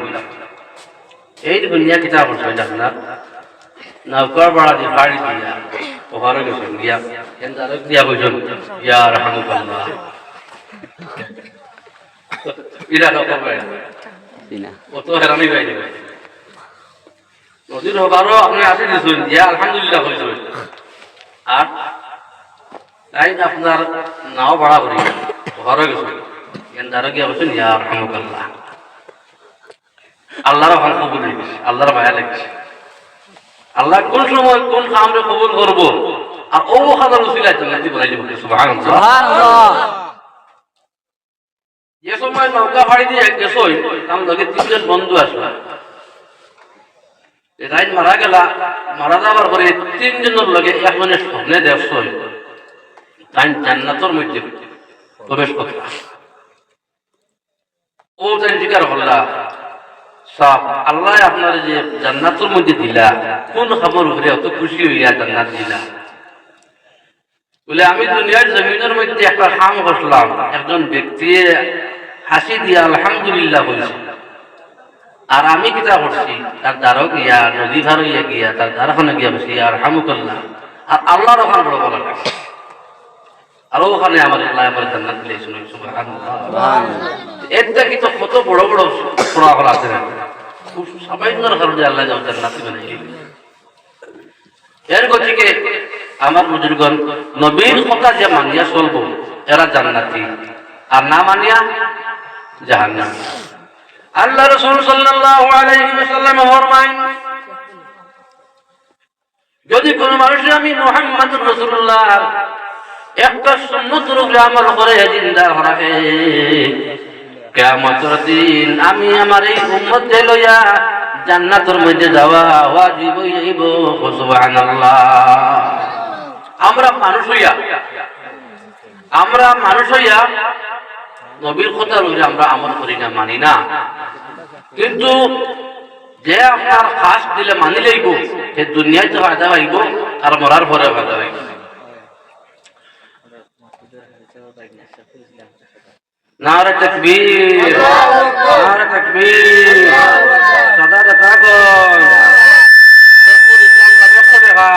এই দুনিয়া কিতাব আপনার নৌকার বাড়া দিয়ে বাড়ি দিয়া ওখানে গেছেন গিয়া দিয়া বলছেন ইয়া রাহমাতুল্লাহ ইরা রকম অত হেরানি গাই দেবে নদীর হবারও আপনি আসি দিয়েছেন ইয়া আলহামদুলিল্লাহ হয়েছেন। আর তাই আপনার নাও ভাড়া করি ওখানে গেছেন দ্বারা গিয়া বলছেন ইয়া রাহমাতুল্লাহ। আল্লাহর ভালো কবুল হয়েছে, আল্লাহর মায়া লেগেছে। আল্লাহ কোন সময় কোন কামরে কবুল করব আর ও হাজার উসিলায় জান্নাতি বানাই দিব। সুবহানাল্লাহ। যে সময় নৌকা ফাড়ি দিয়ে গেছই তার লগে তিনজন বন্ধু আসলো। রাইত মারা গেলা, মারা যাওয়ার পরে তিনজনের লগে একজনের স্বপ্নে দেখছই তাই জান্নাতের মধ্যে প্রবেশ করতে। ও তাই জিজ্ঞার হল্লা সব আল্লাহ আপনার যে জান্নাতের মধ্যে দিলা কোন খবর উপরে অত খুশি হইয়া জান্নাত দিলা? বলে আমি দুনিয়ার জমিনের মধ্যে একটা কাম করলাম, একজন ব্যক্তি হাসি দিয়া আলহামদুলিল্লাহ বলছে, আর আমি কিতা করছি তার দ্বারও গিয়া নদী ধার হইয়া গিয়া তার দ্বারখানে গিয়া বসি আর হামুকাল্লাহ আর আল্লাহর ওখানে বড় বলা লাগছে। আর ওখানে আমার আল্লাহ আমার জান্নাত দিলে শুনে সুবহানাল্লাহ। এর কিন্তু কত বড় বড় ফলাফল আছে না, খুব সামান্যর কারণে আল্লাহ জান্নাতি বানাই দিলেন। এর গতিকে আমার বুজুর্গণ নবীর কথা যে মানিয়া চলবো এরা জান্নাতি, আর না মানিয়া জাহান্নামী। আল্লাহ রাসূল সাল্লাল্লাহু আলাইহি ওয়াসাল্লাম ফরমায়, যদি কোন মানুষ আমি মুহাম্মদুর রাসূলুল্লাহ একটা সুন্নতের উপরে আমল করে জিন্দা রাখে, কিয়ামতের দিন আমি আমার এই উম্মতকে লইয়া জান্নাতের মধ্যে যাওয়া ওয়াজিব হইব। সুবহানাল্লাহ। আমরা মানুষ হইয়া নবীর কথা লইলে আমরা আমল করি না, মানি না, কিন্তু যে আপনার খাস দিলে মানি লইব সে দুনিয়াতে ফায়দা পাইব আর মরার পরে ফায়দা পাইব। নারে তাকবীর, নারে তাকবীর, সাদা তাকবীর। ইসলাম কা ব্যস্ত দেখা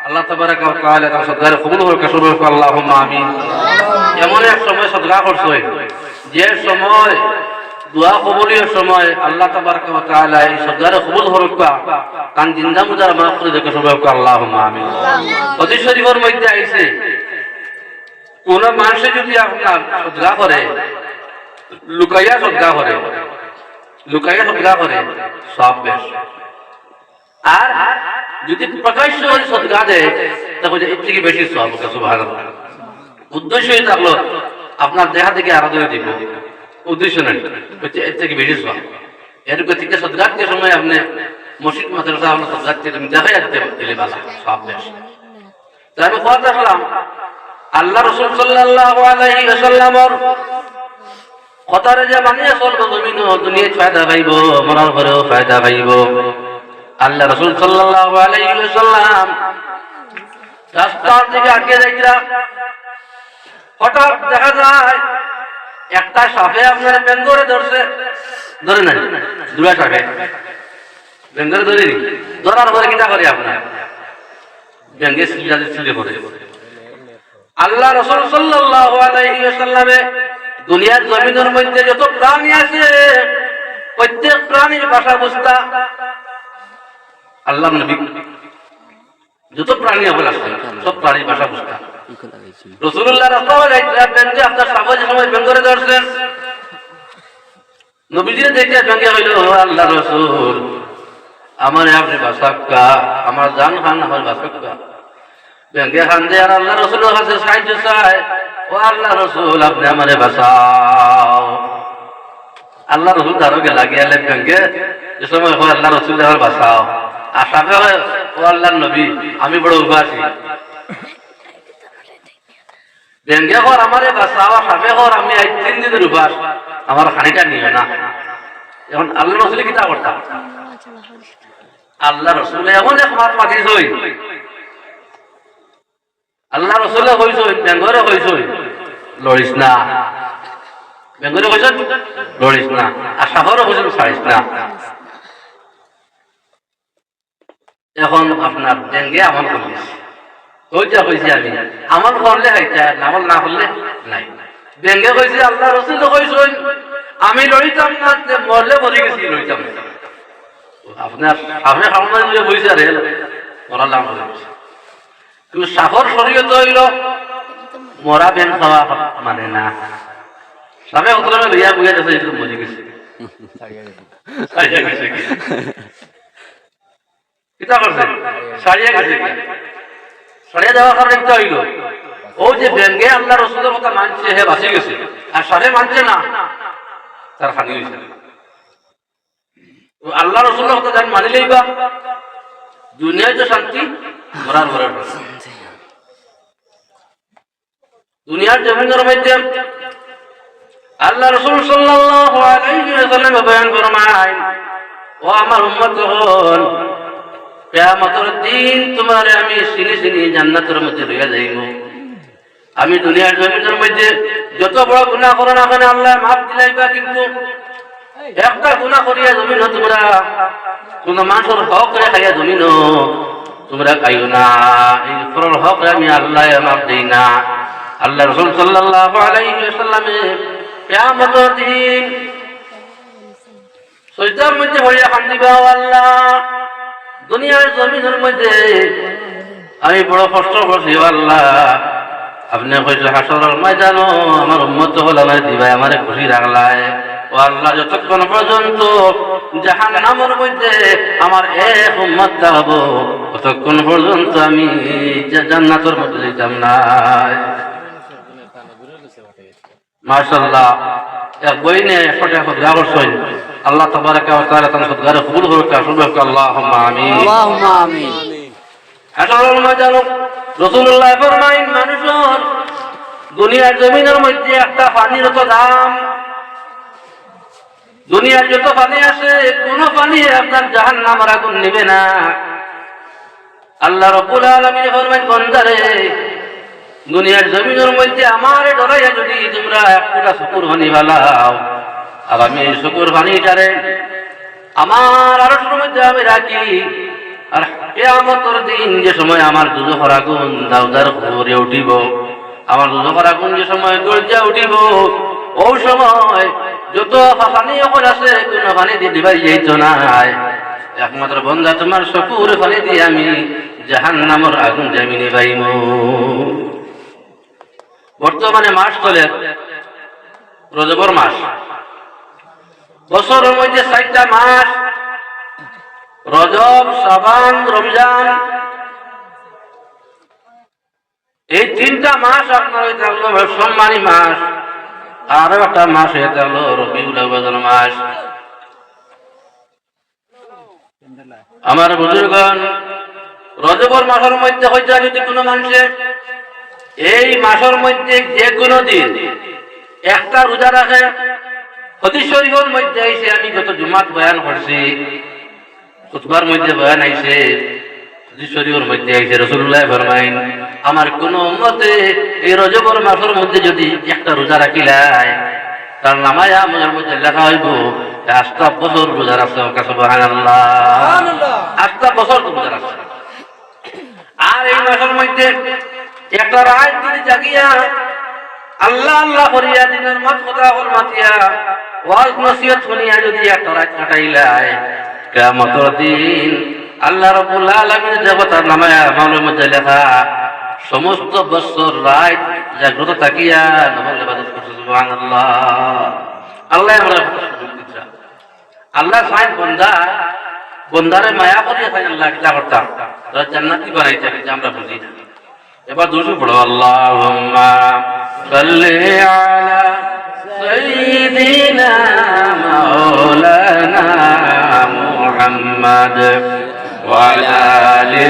আল্লাহ তাবারাক ওয়া তাআলা তার সদকার কবুল হোক, কসুর হোক, আল্লাহুম্মা আমিন। এমন এক সময় সদকা করছই যে সময় দোয়া কবুলের সময় আল্লাহ তাবারাক ওয়া তাআলা এই সদকার কবুল হোক কান জিন্দা মুজার মাফ করে দেখ, কসুর হোক, আল্লাহুম্মা আমিন। হাদিস শরীফের মধ্যে আইছে কোন মানুষে যদি আপনার সদকা করে, লুকাইয়া সদকা করে সব বেশ, আর যদি প্রকাশ্য সদকা দেয় তাহলে এর থেকে বেশি সব। সুবহানাল্লাহ। উদ্দেশ্যই থাকলো আপনার দেখা থেকে আরাধনা দিব, উদ্দেশ্য নেই হচ্ছে এর থেকে বেশি সব। এর থেকে সদকার যে সময় আপনি মসজিদ মাদ্রাসা আপনার সদকার তুমি দেখাই দিলে ভালো সব বেশ। তাই আমি কথা দেখলাম আল্লাহ রাসূল সাল্লাল্লাহু আলাইহি ওয়াসাল্লামের কথারে যে মানিয়া চলবো জমিন দুনিয়ায় ফায়দা পাইব, মরার পরেও ফায়দা পাইব। আল্লাহ রাসূল সাল্লাল্লাহু আলাইহি ওয়াসাল্লাম রাস্তার দিকে আগে যাইরা হঠাৎ দেখা যায় একটা সাপে আপনার বেঙ্গরে ধরছে, ধরে নাই দুলা সাপে বেঙ্গরে ধরেনি, ধরার পরে কিটা করে আপনার বেঙ্গে সিলে করে। আল্লাহ রাসূল সাল্লাল্লাহু আলাইহি ওয়াসাল্লামে দুনিয়ার জমিনের মধ্যে যত প্রাণী আছে প্রত্যেক প্রাণীর ভাষা বুঝতা আল্লাহ নবী, যত প্রাণী আছে সব প্রাণীর ভাষা বুঝতা। রাসূলুল্লাহ রাস্তায় আপনার সাপে যে সময় বেঙ্গরে ধরছেন নবীজিরে দেখে বেঙ্গে হইল, আল্লাহ রাসূল আমার আপনি ভাষা কা, আমার জান খান আমার ভাষা কা। ব্যাংকে খান্দে আর আল্লাহ রসুলের কাছে সাহায্য চায়, ও আল্লাহ রসুল আপনি আমারে বাঁচাও। আল্লাহ রসুল তারও গেলা গিয়ালে ব্যাংকে যে সময় হয় আল্লাহ রসুল আমার বাঁচাও। আর সাথে হয় ও আল্লাহ নবী আমি বড় উপাসী। ব্যাংকে ঘর আমারে বাঁচাও, সাথে ঘর আমি 3 দিনের উপাস, আমার খানিটা নিও না। এখন আল্লাহ রসুলে কিতা করতাম? আল্লাহ রসুলে এমন এক মাত মাতিস, আল্লাহ রসুলে কইস, ব্যাঙ্গরে কইস লড়িস না, ব্যাঙ্গরে কইস লড়িস না, আর সাহরে কইস ছাড়িস না। এখন আপনার ব্যাঙ্গে আমল করিস, ওইটা কইছি আমি আমল করলে হাইটা, আমল না করলে নাই। ব্যাঙ্গে কইছি আল্লাহ রসুলে কইস আমি লড়িতাম না, মরলে মরে গেছি লড়িতাম না। আপনার সামনে সামনে যে বইছে আর মরার নাম করে কিন্তু সাফর শরীয়ত হইল মরা ব্যাং খাওয়া মানে না। সামনে কত লইয়া বুঝে গেছে একটু মরে গেছে, কিতা করছে সারিয়া গেছে, সারিয়া দেওয়ার কারণে একটা হইল ও যে ব্যাঙ্গে আল্লাহ রসুলের কথা মানছে হে বাঁচে গেছে, আর সারে মানছে না তার হানি হয়েছে। আল্লাহ রসুলের কথা যান মানিলেই বা দুনিয়ায় যে শান্তি, মরার মরার দুনিয়ার জমিনের মধ্যে আল্লাহ রসুল সাল্লাল্লাহু আলাইহি ওয়াসাল্লাম বয়ান ফরমায়, ও আমার উম্মতগণ কিয়ামতের দিন তোমারে আমি সিনি সিনি জান্নাতের মধ্যে লইয়া যাইব। আমি দুনিয়ার জমিনের মধ্যে যত বড় গুনাহ করো না কেন আল্লাহ মাফ দিলাইবা, কিন্তু একটা গুনাহ করিয়া জমিন তোমরা কোন মানুষের হক রে খাইয়া জমিন তোমরা খাইও না, এই ফরল হক আমি আল্লাহ মাফ দেই না। আল্লাহ রাসূল সাল্লাল্লাহু আলাইহি ওয়াসাল্লামে কিয়ামতের দিন সজদার মধ্যে হইয়া কান্দিবা, আল্লাহ দুনিয়ার জমিনের মধ্যে আমি বড় কষ্ট করছি, আল্লাহ আপনি কইলে হাসরের ময়দানও আমার উম্মত হল আমার দিবাই আমারে খুশি রাখলায়। ও আল্লাহ যতক্ষণ পর্যন্ত জাহান্নামের মধ্যে আমার এক উম্মত থাকবো ততক্ষণ পর্যন্ত আমি জান্নাতের মধ্যে যেতাম না। মাশাআল্লাহ এক বইনে 100 টাকা খরচ করছেন। আল্লাহ তাবারাকা ওয়া তাআলা তার খরচ কবুল করুক। আল্লাহুম্মা আমিন, আল্লাহুম্মা আমিন। হাসরের ময়দানে রাসূলুল্লাহ ফরমায়েন, মানুষের দুনিয়ার জমিনের মধ্যে একটা পানির তো দাম, দুনিয়ার যত পানি আছে কোন পানি আপনার জাহান্নামের আগুন নেবে না। আল্লাহ রাব্বুল আলামিন ফরমায়েন, বান্দারে দুনিয়ার জমিনের মধ্যে আমারে ডরাইয়া যদি তোমরা একটা শুকর পানি বালাও, আর আমি এই শুকর পানিটারে আমার আরশের মধ্যে আমি রাখি, আর কিয়ামতের দিন যে সময় আমার দুজখের আগুন দাউদার ভরে উঠিব, আমার দুজখের আগুন যে সময় গর্জা উঠিব, ওই সময় যত পানি ওপর আছে কোন পানি দিয়ে দিবাই যাইত না, একমাত্র বন্দা তোমার শুকর পানি দিয়ে আমি জাহান্নামের আগুন জামি নিবাইব। বর্তমানে মাস চলে রজবর মাস, বছরের মধ্যে 4টা মাস, রজব, শাবান, রমজান, এই 3টা মাস আপনার হয়ে থাকলো সম্মানী মাস। আরো একটা মাস হয়ে থাকলো রবিউল আউয়াল মাস। আমার বুজুর্গণ, রজবর মাসের মধ্যে হইতে যদি কোনো মানুষের এই মাসের মধ্যে যে কোনো দিন একটা রোজা রাখে, হাদিস শরীফের মধ্যে আইছে, আমি গত জুমাত বয়ান করছি, খুতবার মধ্যে বয়ান আইছে, হাদিস শরীফের মধ্যে আইছে, রাসূলুল্লাহ ফরমায়েন, আমার কোন উম্মতে এই রজবর মাসের মধ্যে যদি একটা রোজা রাখিলায় তার নামায় আমলের মধ্যে লেখা হইব 8টা বছর রোজা রাখছে। সুবহানাল্লাহ, 8টা বছর রোজা রাখছে। আর এই মাসের মধ্যে একটা রাত যদি জাগিয়া আল্লাহ আল্লাহ করিয়া দিনের মত কথা মাতিয়া ওয়াজ নসিহত শুনিয়া যদি একটা রাত কাটাইলায়, কিয়ামতের দিন আল্লাহ রাব্বুল আলামিন জগতের নামায় আমলের মধ্যে লেখা সমস্ত বছর রাত জাগ্রত থাকিয়া নামাজ ইবাদত করছে। সুবহানাল্লাহ, আল্লাহ আমরা আল্লাহ সাইন বন্দা বন্দারে মায়া করিয়া তাই আল্লাহ কিতা করতাম জান্নাতি বানাইতে, আমরা বুঝি না। এবার দুশো পড়ো, আল্লাহুম্মা সাল্লি আলা সাইয়্যিদিনা মাওলানা মুহাম্মাদ ওয়া আলা আলি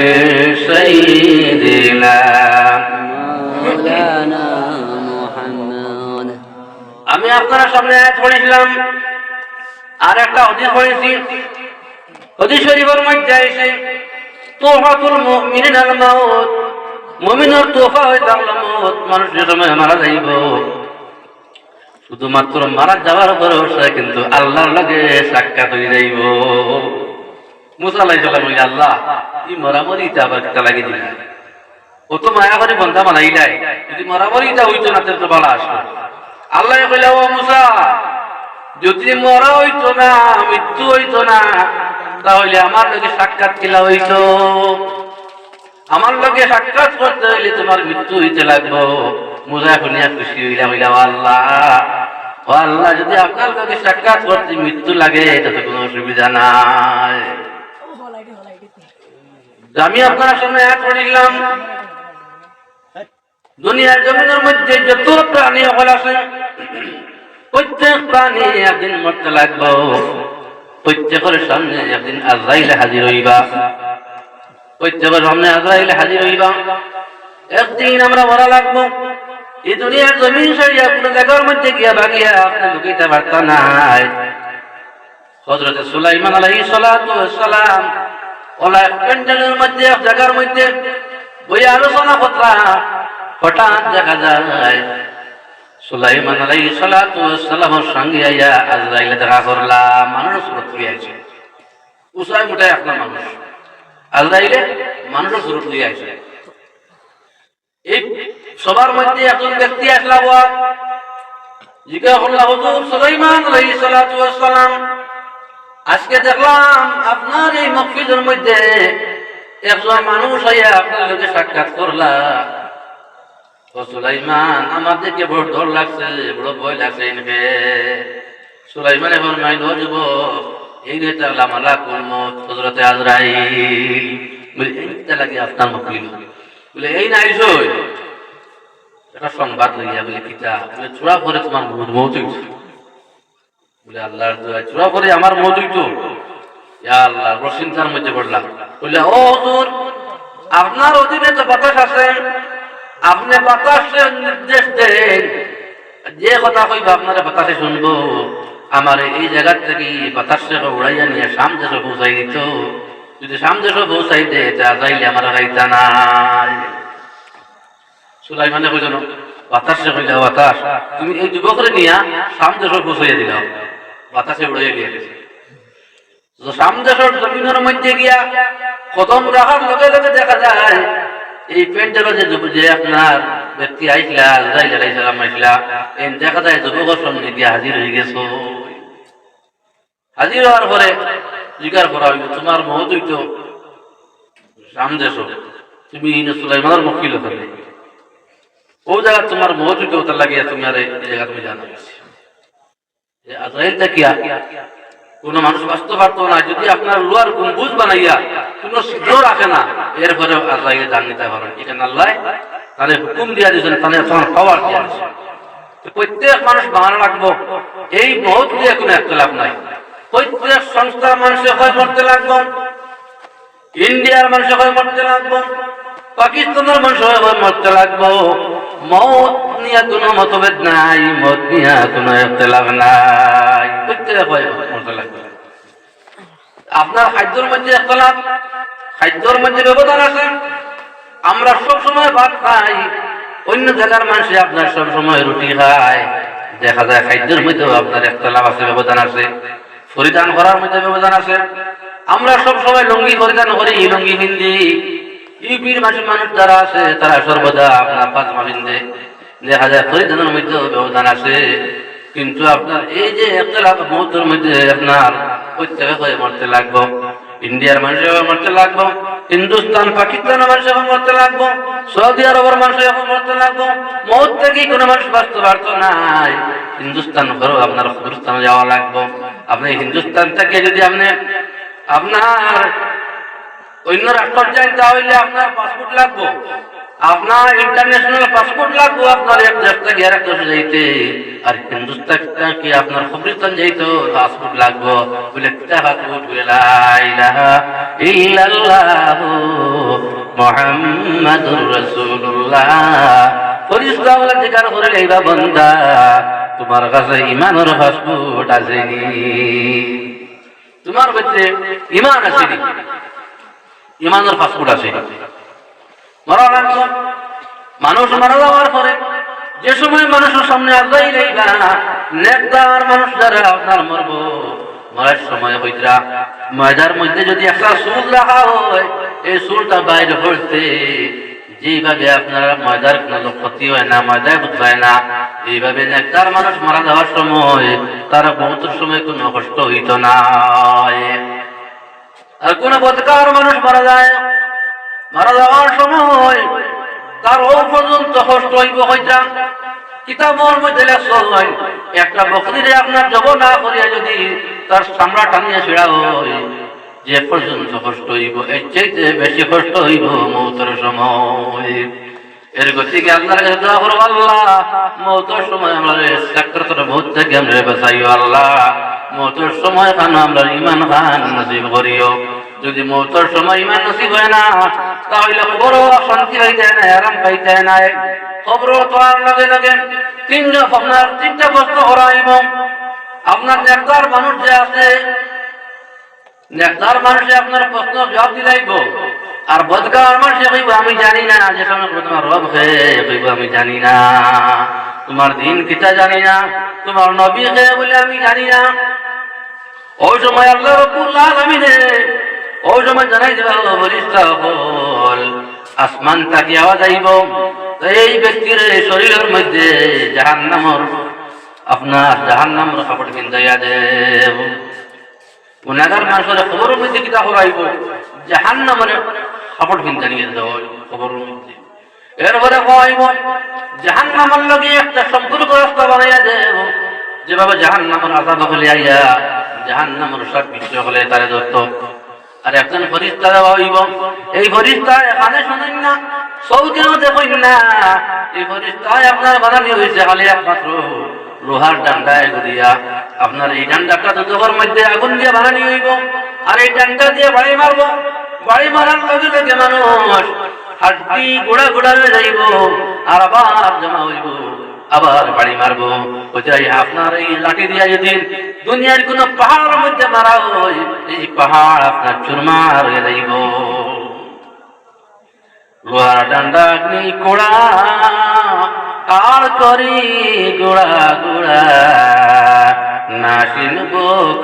সাইয়্যিদিনা মাওলানা মুহাম্মাদ। আমি আপনার সামনে আয়াত পড়েছিলাম, আর একটা হাদিস পড়েছি। হাদিস শরীফের মধ্যে আছে তোহাতুল মুমিনিন আল মাউত, মুমিনের তোফা হয়ে থাকলো মত। মানুষ যে সময় মারা যাইব, শুধুমাত্র মারা যাওয়ার পরে কিন্তু আল্লাহর লগে সাক্ষাৎ হয়ে যাইব। মুসা আলাইহিস সালাম বলে, আল্লাহ এই মরামরিটা আবার কিতা লাগি দিলা, ও তো মায়া করে বন্ধা বানাইলাই, যদি মরামরিটা হইতো না তো ভালো আসলো। আল্লাহ কইলা, ও মুসা, যদি মরা হইতো না, মৃত্যু হইতো না, তাহলে আমার লগে সাক্ষাৎ কিলা হইতো। আমার লগে সাক্ষাৎ করতে হইলে তোমার মৃত্যু হইতে লাগবো। মুসা শুনিয়া খুশি হইলা, হইলা আল্লাহ, ও আল্লাহ, যদি আপনার লগে সাক্ষাৎ করতে মৃত্যু লাগে তাতে কোনো অসুবিধা নাই। আমি আপনার সামনে এক পড়িলাম, দুনিয়ার জমিনের মধ্যে যত প্রাণী হল আছে, প্রত্যেক প্রাণী একদিন মরতে লাগবো। প্রত্যেকের সামনে একদিন আজরাইল হাজির হইবা, প্রত্যেকের সামনে আজরাইল হাজির হইবা। একদিন আমরা মরা লাগবো। এই দুনিয়ার জমিন সারিয়া কোনো জায়গার মধ্যে গিয়া ভাগিয়া আপনি লুকাইতে পারতা নাই। হযরত সুলাইমান আলাইহিস সালাতু ওয়াস সালাম ওলা এক প্যান্ডেলের মধ্যে, এক জায়গার মধ্যে বই আলোচনা করতা। হঠাৎ দেখা যায় সুলাইমান আলাইহিস সালাতু ওয়াস সালামের সঙ্গে আইয়া আজরাইল দেখা করলাম। মানুষ সুরত লইয়া আইছে, উসাই মুটায় আপনার মানুষ, আজরাইলে মানুষের সুরত লইয়া আইছে। এই সবার মধ্যে একজন ব্যক্তি আসলা, জিজ্ঞাসা করলা, হুজুর সুলাইমান আলাইহিস সালাতু ওয়াস সালাম, আজকে দেখলাম আপনার এই মসজিদের মধ্যে একজন মানুষ আইয়া আপনার সাথে সাক্ষাৎ করলা। ও সুলাইমান, আমার দেখে বড় ডর লাগছে, বড় ভয় লাগছে। ইনকে সুলাইমান এখন মাইল হইব, এই রেটা লামালাকুল মউত হযরত আজরাইল বলে, এইটা লাগে আপনার মসজিদ বলে, এই নাই সই একটা সংবাদ লইয়া বলে, কিতা বলে, চূড়া করে তোমার মউত হইছে। বলে, আল্লাহর দোয়া, চূড়া করে আমার মউত হইতো? ইয়া আল্লাহ, বড় চিন্তার মধ্যে পড়লাম। বলে, ও হুজুর, আপনার অধীনে তো বাতাস আছে, আপনি বাতাসে নির্দেশ দেন, যে কথা কইবা আপনারা বাতাসে শুনবো। আমার এই জায়গা থেকে বাতাসে উড়াইয়া নিয়ে শাম দেশে পৌঁছাই দিত। যদি শাম দেশে পৌঁছাই দে, তা যাইলে আমার গাইতা নাই। সুলাইমানে কইল, বাতাসে কইলা, বাতাস তুমি এই যুবকরে নিয়া শাম দেশে পৌঁছাইয়া দিল। বাতাসে উড়াইয়া দিয়ে গেছে। শাম দেশের জমিনের মধ্যে গিয়া কদম রাখার লগে লগে দেখা যায় এই পেন্টের যে আপনার ব্যক্তি আইসলা, আজরাইল আলাইহিস সালাম আইসলা, এন দেখা যায় যুবকের সামনে গিয়া হাজির হয়ে গেছো। হাজির হওয়ার পরে জিজ্ঞাসা করা হইল, তোমার মউত হইতো শাম দেশ, তুমি সুলাইমানের মক্কিল হলে, ও জায়গা তোমার মউত হইতো, তার লাগিয়া তুমি আর এই জায়গা তুমি জানো। আজরাইল দেখিয়া কোন মানুষ বাঁচতে পারতো না, যদি আপনার লোহার গম্বুজ বানাইয়া কোন ছিদ্র রাখে না, এরপরে আজরাইলে জান নিতে পারেন। এখানে আল্লাহ তাহলে হুকুম দিয়া দিয়েছেন, তাহলে তখন খাবার দিয়া দিয়েছেন। প্রত্যেক মানুষ বানানো লাগবো, এই মউত দিয়ে কোনো একতলাপ নাই। প্রত্যেক সংস্থার মানুষে হয় মরতে লাগবো, ইন্ডিয়ার মানুষে হয় মরতে লাগবো, পাকিস্তানের মানুষ হয় মরতে লাগবো। মউত নিয়ে কোনো মতভেদ নাই, মউত নিয়ে কোনো একতলাপ নাই, প্রত্যেক হয় মরতে লাগবে। আপনার খাদ্যের মধ্যে একতলাপ, খাদ্যের মধ্যে ব্যবধান আছে। আমরা সব সময় ভাত খাই, অন্য জায়গার মানুষে আপনার সব সময় রুটি খায়। দেখা যায় খাদ্যের মধ্যেও আপনার একতলাপ আছে, ব্যবধান আছে। পরিধান করার মধ্যে ব্যবধান আছে। আমরা সব সময় লুঙ্গি পরিধান করি, লুঙ্গি হিন্দি। ইউপির মানুষ যারা আছে তারা সর্বদা আপনার পাজামা পিন্ধে। দেখা যায় পরিধানের মধ্যেও ব্যবধান আছে। কিন্তু আপনার এই যে একতলাপ মউতের মধ্যে আপনার প্রত্যেকে হয়ে মরতে লাগবো। ইন্ডিয়ার মানুষের মরতে লাগবো, হিন্দুস্তান পাকিস্তানের মানুষের মরতে লাগবো, সৌদি আরবের মানুষের মরতে লাগবো। মউত থেকে কোনো মানুষ বাঁচতে পারতো নাই। হিন্দুস্তান ঘরেও আপনার হিন্দুস্তানে যাওয়া লাগবো। আপনি হিন্দুস্তান থেকে যদি আপনি আপনার অন্য রাষ্ট্র যান, তাহলে আপনার পাসপোর্ট লাগবো। আপনার ইন্টারন্যাশনাল পাসপোর্ট লাগবো আপনার এক দেশ থেকে আর এক দেশে যাইতে, আর হিন্দুস্তান থেকে আপনার কবরিস্তান যাইতো পাসপোর্ট লাগবো বলে পাসপোর্ট বলে লা ইলাহা ইল্লাল্লাহু মুহাম্মাদুর রাসূলুল্লাহ। ফরিস্তা বলে জিকার করে লইবা বান্দা তোমার কাছে ঈমানের পাসপোর্ট আসেনি, তোমার ভিতরে ঈমান আসেনি, ঈমানের পাসপোর্ট আসেনি। মানুষ মারা যাওয়ার পরে যে সময় মানুষের সামনে আজাই লইবা নেকদার মানুষ যারা আপনার মরবো মরার সময় হইতরা ময়দার মধ্যে যদি একটা চুল রাখা হয় এই চুলটা বাইরে হইতে যেভাবে আপনার ময়দার কোনো ক্ষতি হয় না, ময়দায় বুঝায় না, এইভাবে নেকদার মানুষ মারা যাওয়ার সময় তারা বহুত সময় কোনো কষ্ট হইত না। আর কোন বদকার মানুষ মারা যায়, মারা যাওয়ার সময় তার ও পর্যন্ত কষ্ট হইব হইতা কিতাবের মধ্যে লেখা হয় একটা বকরিরে আপনার জব না করিয়া যদি তার চামড়া টানিয়া ছিড়া হয় যে পর্যন্ত কষ্ট হইব এর চাইতে বেশি কষ্ট হইব মৌতের সময়। এর গতিকে আল্লাহর কাছে দোয়া করব, আল্লাহ মৌতের সময় আমরা সাকরাতুল মউত থেকে আমরা বাঁচাইও, আল্লাহ মৌতের সময় খান আমরা ঈমান খান নসিব করিও। যদি মৌতের সময় ঈমান নসিব হয় না তাহলে বড় শান্তি হইতে না, আরাম পাইতে না। খবর তো আর লগে লগে তিনটা প্রশ্ন করাইব। আপনার নেকদার মানুষ যে আছে, নেকদার মানুষে আপনার প্রশ্ন জবাব দিলাইব, আর বদকার মানুষে কইব আমি জানি না। যে সময় তোমার রব হে কইব আমি জানি না, তোমার দিন কিতা জানি না, তোমার নবী হে বলে আমি জানি না। ওই সময় আল্লাহ রাব্বুল আলামিন ওই সময় জানাই দেবা ফেরেশতা হল আসমান থেকে আওয়াজ আইব, এই ব্যক্তির শরীরের মধ্যে জাহান্নামের আপনার জাহান্নামের কাপড় কিনজাইয়া দেব। গুনাহগার মানুষের খবরের মধ্যে কিতা হরাইব জাহান্নামের কাপড় কিনজাইয়া দেব খবরের মধ্যে। এরপরে কইব জাহান্নামের লগে একটা সম্পর্ক রাস্তা বানাইয়া দেব, যেভাবে জাহান্নামের আযাব হলে আইয়া জাহান্নামের সব কিছু হলে তারে দত্ত। আর একজন ফেরেশতা দেওয়া হইব, এই ফেরেশতা এখানে শুনেন না, সৌকেও দেখেন না, এই ফেরেশতা আপনার বানানি হয়েছে খালি একমাত্র লোহার ডান্ডায় ঘুরিয়া। আপনার এই ডান্ডাটা দুটোর মধ্যে আগুন দিয়ে বানানি হইব, আর এই ডান্ডা দিয়ে বাড়ি মারবো, বাড়ি মারার লগে লগে মানুষ হাড্ডি গোড়া গোড়া হয়ে যাইব, আর আবার জমা হইব, আবার বাড়ি মারবো। ওইটাই আপনার এই লাঠি দিয়া যদি দুনিয়ার কোন পাহাড়ের মধ্যে মারা হয় এই পাহাড় আপনার চুরমার হয়ে যাইব। লোহার ডান্ডা অগ্নি কোড়া আর করি গোড়া গোড়া না চিনব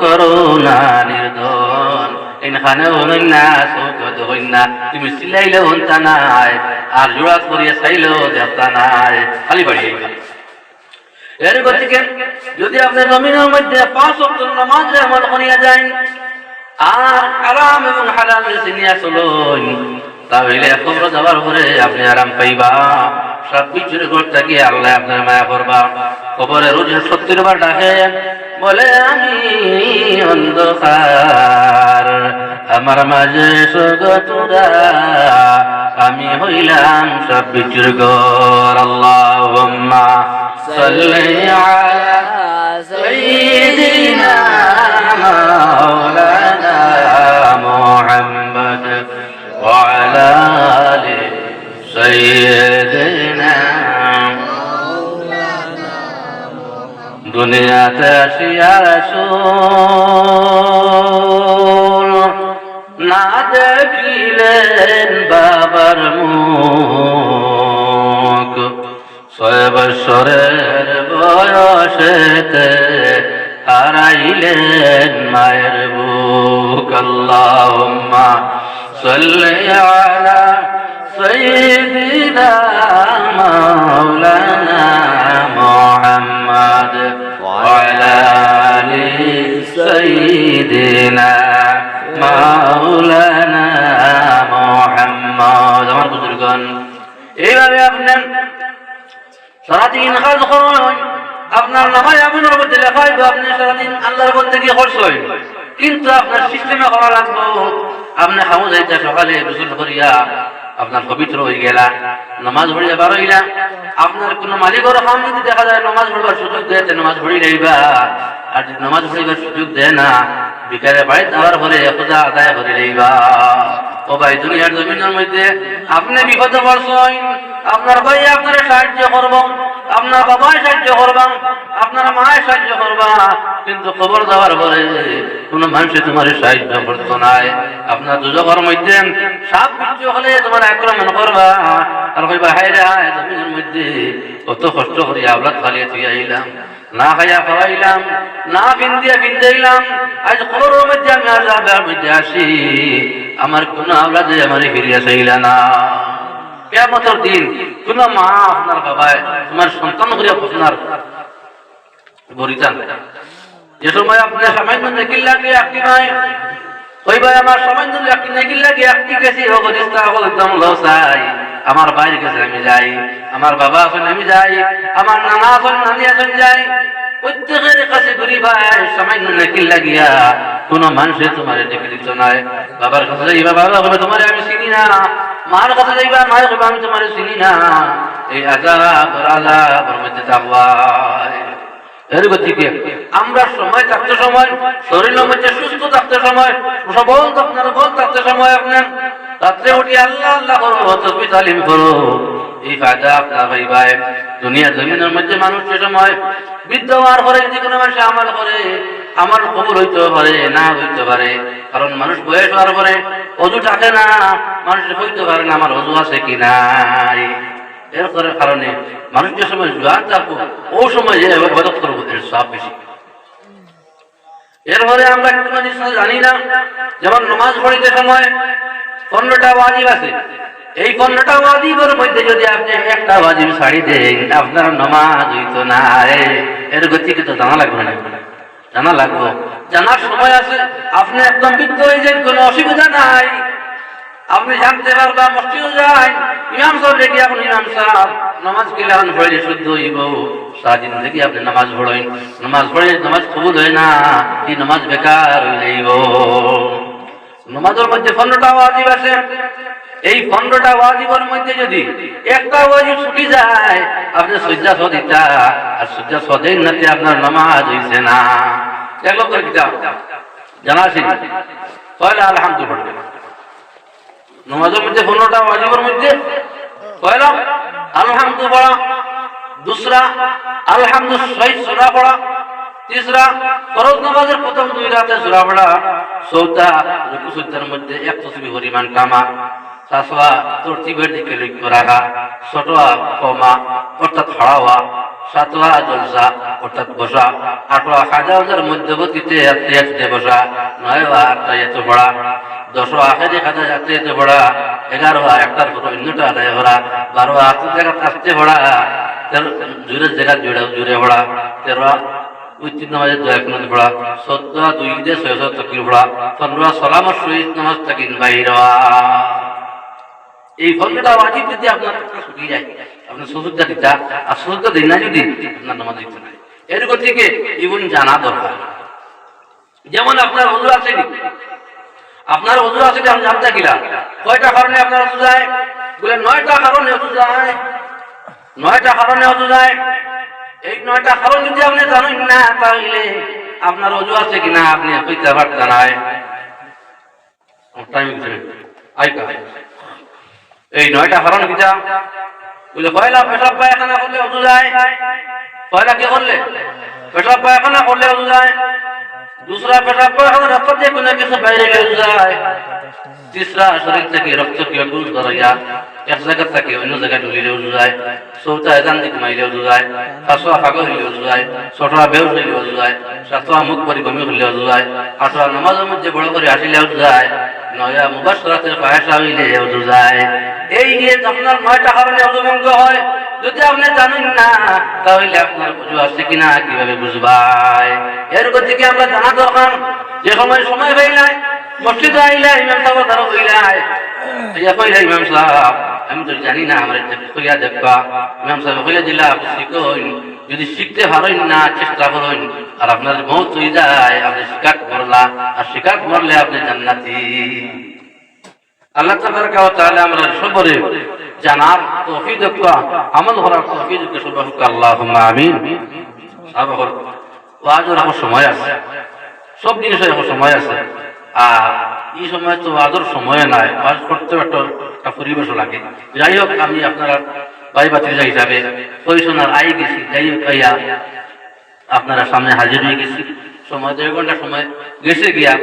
করোনা নির্ধন। এখানে হইন না চৌকত হইন না, তুমি সিলাইলে হন্তা নাই আর জোড়া করিয়া চাইলেও দেবতা নাই, খালি বাড়ি। এর গতিকে যদি আপনি জমিনের মধ্যে 5 ওয়াক্ত নামাজ আমল করিয়া যান আর আরাম এবং হালাল চিনিয়া চলুন, তাহলে কবর যাওয়ার পরে আপনি আরাম পাইবা। সব কিছুর ঘর থেকে আল্লাহ আপনার মায়া করবা। কবরে রোজ 70 বার ডাকে, বলে আমি অন্ধকার আমার মাঝে স্বর্গতুরা, আমি হইলাম সব কিছুর ঘর। আল্লাহুম্মা সাল্লি আলা সাইয়্যিদিনা মাওলানা মুহাম্মদ ওয়া আলা আলি সাইয়্যিদিনা। দুনিয়াতে আসিয়া রাসূল না দেখিলেন বাবার মুখ, 6 বছরের বয়সেতে হারাইলেন মায়ের বুক। আল্লাহুম্মা সাল্লি আলা সাইয়্যিদিনা মাওলানা মুহাম্মদ ওয়া আলা আলি সাইয়্যিদিনা মাওলানা মুহাম্মদ। আমার বুজুর্গণ, এইভাবে আপনার সারাদিন কাজ করুন, আপনার নামায় আপনার মধ্যে লেখা হইব আপনি সারাদিন আল্লাহর বন্দেগী করছেন, কিন্তু আপনার সিস্টেমে করা লাগবে। আপনি খামু যাইতে সকালে গোসল করিয়া আপনার পবিত্র হয়ে গেলা, নামাজ পড়ে যাবার হইলা। আপনার কোন মালিকের হাম যদি দেখা যায় নামাজ পড়বার সুযোগ দেয়, নামাজ পড়ি যাইবা। আর যদি নামাজ পড়িবার সুযোগ দেয় না, বিকালে বাড়িতে আবার পরে খোঁজা আদায় করে যাইবা। ও ভাই, দুনিয়ার জমিনের মধ্যে আপনি বিপদে পড়ছেন, আপনার ভাই আপনার সাহায্য করব, আপনার বাবাই সাহায্য করবা, আপনার মায় সাহায্য করবা, কিন্তু খবর দেওয়ার পরে কোন মানুষে তোমার সাহায্য করতো নাই। আপনার দুজকের মধ্যে সাপ বিচ্ছু হলে তোমার আক্রমণ করবা, আর কইবা হায়রে হায়, জমিনের মধ্যে কত কষ্ট করি আওলাদ ফালিয়ে তুই আইলাম, না খাইয়া খাওয়াইলাম, না ফিন্দাইলাম, আজ খবরের মধ্যে আমি আজাবের মধ্যে আসি, আমার কোন আওলাদে আমার ফিরিয়া চাইলা না। কিয়ামতের দিন কোন মা আপনার বাবায় তোমার সন্তান করে আপনার বরিদান, যে সময় আপনার সামান্য নেকিল লাগে একটি নয়, ওই ভাই আমার সামান্য একটি নেকিল লাগে একটি গেছি একদম লসাই, আমার বাইরে গেছে আমি যাই, আমার বাবা আছেন আমি যাই, আমার নানা আছেন নানি আছেন যাই, প্রত্যেকের কাছে ঘুরি ভাই সামান্য নেকিল লাগিয়া কোন মানুষের তোমার ডেকে দিত নয়। বাবার কাছে যাইবা, বাবা হবে তোমার আমি চিনি না, মার কাছে যাইবা, মায়ের হবে আমি তোমার চিনি না। এই আজাবের মধ্যে থাকবা। এর গতিকে আমরা সময় থাকতে সময়, শরীরের মধ্যে সুস্থ থাকতে সময়, সবল আপনার বল থাকতে সময়, আপনার রাত্রে উঠি আল্লাহ আল্লাহ করো, তসবিহ তালিম করো, এই ফায়দা আপনার ভাই। দুনিয়া জমিনের মধ্যে মানুষ সে সময় বৃদ্ধ হওয়ার পরে যে কোনো মানুষ আমল করে, আমার কবুল হইতে পারে না হইতে পারে, কারণ মানুষ বয়স হওয়ার পরে অজু থাকে না, মানুষ হইতে পারে না আমার অজু আছে কি নাই। এর কারণে মানুষ যে সময় জোয়ান থাকবো ও সময় যে বদক করবো এর সব বেশি। এরপরে আমরা একটু জিনিস জানি না, যেমন নামাজ পড়িতে সময় 15টা ওয়াজিব আছে, এই 15টা ওয়াজিবের মধ্যে যদি আপনি একটা ওয়াজিব ছাড়ি দেন আপনার নামাজ হইতো না। এর গতিকে তো জানা লাগবে না, জানা লাগবে, জানার সময় আছে, আপনি একদম বৃদ্ধ হয়ে যান, কোনো অসুবিধা নাই, আপনি জানতে পারবা, মসজিদে যান, ইমাম সাহেব রেখে আপনি ইমাম সাহেব নামাজ কিলান পড়লে শুদ্ধ হইব, সারাদিন থেকে আপনি নামাজ পড়েন, নামাজ পড়ে নামাজ কবুল হয় না, এই নামাজ বেকার হয়ে যাইব। নামাজের মধ্যে 15টা ওয়াজিব আছে, এই 15টা ওয়াজিবের মধ্যে যদি একটা ওয়াজিব ছুটি যায় আপনি সজ্জা সদিতা, আর সজ্জা সদেন নাতে আপনার নামাজ হইছে না। এক লোকের কিতাব জানা আছে, পয়লা আলহামদুলিল্লাহ। নামাজের মধ্যে 15টা ওয়াজিবের মধ্যে পয়লা আলহামদু পড়া, দুসরা আলহামদু শহীদ সূরা পড়া, তিসরা ফরজ নামাজের প্রথম 2 রাকাতে সূরা পড়া, চৌথা রুকু সুজদার মধ্যে এক তাসবিহ পরিমাণ কামা, পাঁচওয়া তরতিবের দিকে লক্ষ্য রাখা, ছঠা কমা অর্থাৎ হাড়াওয়া, সাতওয়া জলসা অর্থাৎ বসা, আটওয়া খাজাওয়ার মধ্যবর্তীতে আত্মীয়াতে বসা, নয়ওয়া আত্মীয়াতে পড়া, 10ওয়া আখেরি খাজা আত্মীয়াতে পড়া, 11ওয়া একটার পর অন্যটা আদায় করা, 12ওয়া আত্মীয় জায়গা আসতে পড়া, জুড়ে জায়গা জুড়ে পড়া, 13ওয়া উচিত নামাজের দোয়া কুনুত পড়া, 14ওয়া 2 ঈদে 600 তাকবীর পড়া, 15ওয়া সালামের সহিত নামাজ তাকিন বাইর হওয়া। এই 15টা ওয়াজিব যদি আপনার ছুটি যায়, আপনার সুযোগটা দিতা, আর সুযোগটা দিন না যদি আপনার নামাজ দিতে নাই। এর গতিকে জীবন জানা দরকার। যেমন আপনার ওযু আছে, আপনার ওযু আছে, আমি জানতে গেলাম কয়টা কারণে আপনার ওযু যায়, বলে 9টা কারণে ওযু যায়, 9টা কারণে ওযু যায়। এই 9টা কারণ যদি আপনি জানেন না তাহলে আপনার ওযু আছে কিনা আপনি কইতে পারতেন না। টাইম আইকা এই 9টা কারণ কিটা, বলে পয়লা পেশাব পায়খানা করলে ওযু যায়, পয়লা কি করলে পেশাব পায়খানা করলে ওযু যায়, दूसरा पेशाब पायखाना रक्त দিয়ে কোনো কিছু বাইরে গেলে যায়, तीसरा শরীর থেকে রক্ত কি গুল করিয়া এক জায়গা থেকে অন্য জায়গায় ঢুকিলে ওযু যায়, চৌথা এজান দিকে মাইলে ওযু যায়, পাঁচওয়া ফাগল হইলে ওযু যায়, ছঠা বেহুশ হইলে ওযু যায়, সাতওয়া মুখ পরি বমি হইলে ওযু যায়, আটওয়া নামাজের মধ্যে বড় করে আসিলে ওযু যায়, নয়ওয়া মুবাশশারাতের ফাহিশা হইলে ওযু যায়। এই যে আপনার 9টা কারণে ওযু ভঙ্গ হয়, যদি আপনি জানেন না তাহলে আপনার ওযু আছে কিনা কিভাবে বুঝবাই? এর গতিকে আমরা জানা দরকার। যে সময় হইলাই মসজিদে আইলা ইমাম সাহেব তারা হইলাই ইয়া কইলা ইমাম সাহেব আমি তো জানি না, আমার কইয়া দেখবা, ইমাম সাহেব কইয়া দিলা আপনি শিখুন, যদি শিখতে পারেন না চেষ্টা করুন, আর আপনার মওত হয়ে যায় আপনি শিকার করলা, আর শিকার করলে আপনি জান্নাতি। আল্লাহ তাবারাকা ওয়া তাআলা আমরা সবরে জানার তৌফিক দেওয়া আমল করার তৌফিক দিতে সবাইকে আল্লাহুম্মা আমিন। আবার ওয়াজের সময় আছে, সব জিনিসের সময় আছে, আর এই সময় তো ওয়াজের সময় নাই, ওয়াজ করতে একটা পরিবেশ লাগে। যাই হোক, আমি আপনারা ভাই ভাতিজা হিসাবে পরিশোনার আই গেছি, যাই হোক ভাইয়া আপনারা সামনে হাজির হয়ে গেছি। সময় 1.5 ঘন্টা সময় গেছে গিয়া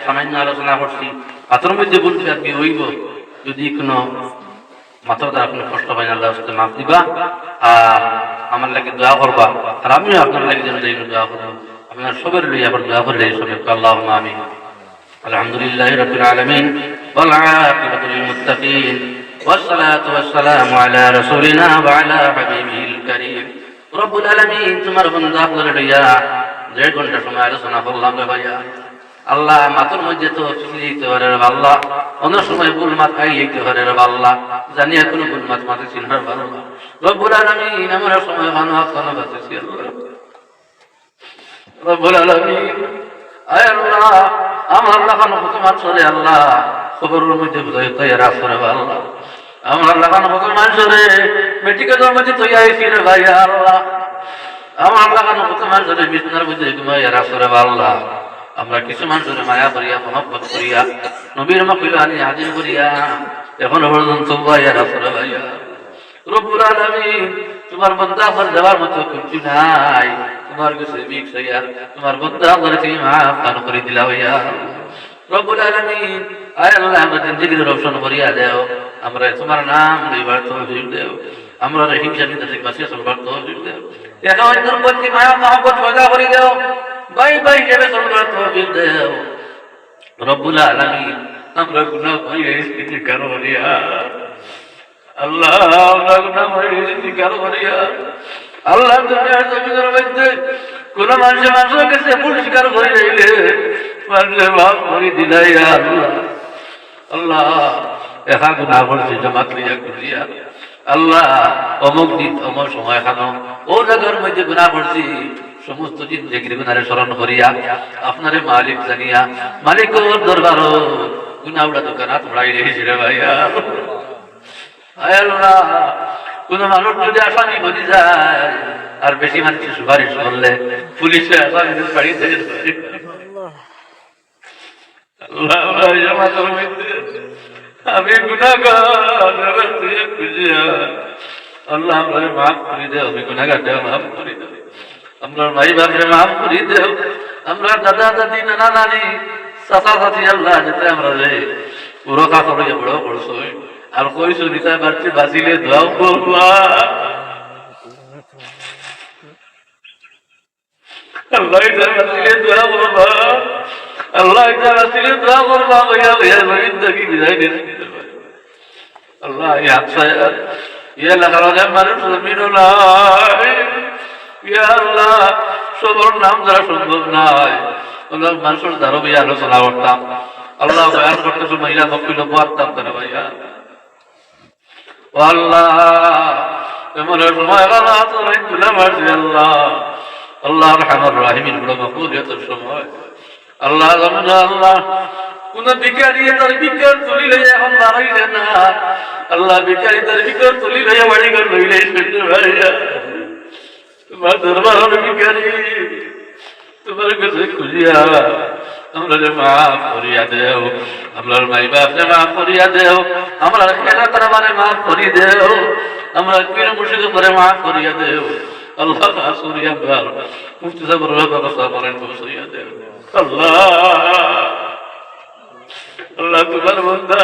সামান্য আলোচনা করছি। পাথর মধ্যে বলতে আপনি হইব, যদি কোনো মাথার দ্বারা কোনো কষ্ট হয় না, আল্লাহ সাথে মাফ দিবা আর আমার লাগে দোয়া করবা, আর আমিও আপনার লাগে যেন যাই দোয়া করবো। আপনার সবের লই আবার দোয়া করে যাই সবাই আল্লাহুম্মা আমিন। আলহামদুলিল্লাহি রাব্বিল আলামিন ওয়াল আকিবাতু লিল মুত্তাকিন والصلاة والسلام على رسولنا وعلى حبيبه الكريم رب العالمين তোমার বান্দা আপনার লইয়া 1.5 ঘন্টা সময় আলোচনা করলাম রে ভাইয়া। আল্লাহ মাথার মধ্যে তো ফিরিতে পারে রে আল্লাহ, অন্য সময় ভুল মাত খাইতে পারে রে আল্লাহ, জানিয়া কোনো ভুল মাত মাথা চিনহার পারো না রব্বুল আলামিন। আমরা সময় বানোয়া খানা বাঁচেছি আল্লাহ রব্বুল আলামিন। আয় আল্লাহ আমার লাগানো তোমার সরে আল্লাহ খবরের মধ্যে বুঝাই তৈরি রাখো রে আল্লাহ। আমার লাগানো কত মানুষরে মেডিকেলের মধ্যে তৈরি আইছি রে ভাই আল্লাহ। আমার লাগানো কত মানুষরে বিছনার মধ্যে ঘুমাই রাখো রে আল্লাহ। আমরা কিছু মানুষরে মায়া করিয়া মহব্বত করিয়া নবীর মাহফিলে আনি হাজির করিয়া এখন পর্যন্ত ভাই রাখো রে ভাই রব্বুল আলামিন। তোমার বান্দা আমার দেওয়ার মতো কিছু নাই, তোমার কাছে মিক্স হইয়া তোমার বান্দা আমার থেকে মাফ করে দিলা হইয়া রব্বুল আলামিন। আয় আল্লাহ আমরা জিন্দেগির রোশন করিয়া দেও, আমরা তোমার নাম লইবার তৌফিক দেও, আমরা হিংসা নিন্দা থেকে বাঁচিয়ে চলবার তৌফিক দেও, একা অন্যের প্রতি মায়া মহব্বত পয়দা করে দেও, ভাই ভাই হিসেবে চলবার তৌফিক দেও রব্বুল আলামিন। আমরা গুনাহ করিয়াছি কারো করিয়া আল্লাহ, আমরা গুনাহ করিয়াছি কারো করিয়া আল্লাহ। দুনিয়ার জমিনের মধ্যে কোন মানুষের মানুষের কাছে ভুল স্বীকার করে যাইলে মানুষের ভাব করে দিলাই আল্লাহ। আল্লাহ একা গুনাহ করছি জমাত লইয়া করিয়া আল্লাহ, অমুক দিন অমুক সময় খানো ও জায়গার মধ্যে গুনাহ করছি, সমস্ত জিন্দেগির গুনারে স্মরণ করিয়া আপনারে মালিক জানিয়া মালিক দরবার গুনাহ উড়া দোকান হাত উড়াই রেখেছি রে ভাইয়া। আয় আল্লাহ কোন মানুষ যদি আসামি বনি যায় আর বেশি মানুষ সুপারিশ করলে পুলিশে আসামি বাড়ি থেকে আমি গুনাহগার আল্লাহ আমরা মাফ করে দেও, আমি গুনাহগার মাফ করে দেও, আমরা ভাই বাপরে মাফ করে দেও, আমরা দাদা দাদি নানা নানি চাচা চাচি আল্লাহ যেতে আমরা রে পুরো কাপড় বড় করছো আর কইছো নিতা বাড়তে বাঁচিলে দোয়াও করবা আল্লাহ এটা বাঁচিলে দোয়া করবা, আল্লাহ এটা বাঁচিলে দোয়া করবা ভাইয়া ভাইয়া জিন্দগি বিদায় দিয়ে আল্লাহ। ইয়া লাগার মানুষ জমিনও নাই, ইয়া আল্লাহ সবর নাম যারা সম্ভব নাই আল্লাহ মানুষের দ্বারা ভাইয়া আলোচনা করতাম আল্লাহ, বয়ান করতে মহিলা মক্কিল পারতাম না ভাইয়া আল্লাহ। এমন সময় তুলে মারছি আল্লাহ, আল্লাহ রহমান রাহিমিন বড় মকবুলিয়তের সময় আল্লাহ আল্লাহ কোন ভিখারি তার ভিক্ষার তুলি লইয়া এখন দাঁড়াইছে না আল্লাহ, ভিখারি তার ভিক্ষার তুলি লইয়া বাড়ি ঘর লইলে ভাইয়া তোমার দরবার ভিখারি তোমার কাছে খুঁজিয়া আমরা মাফ করিয়া দেও, আমরা মাই বাপরে মাফ করিয়া দেও, আমরা খেলা তারা মানে মাফ করি দেও, আমরা পীর মুর্শিদ করে মাফ করিয়া দেও আল্লাহ। সুরিয়া বার মুফতি সাহেব ব্যবস্থা করেন পৌঁছাইয়া দেও আল্লাহ। আল্লাহ তোমার বান্দা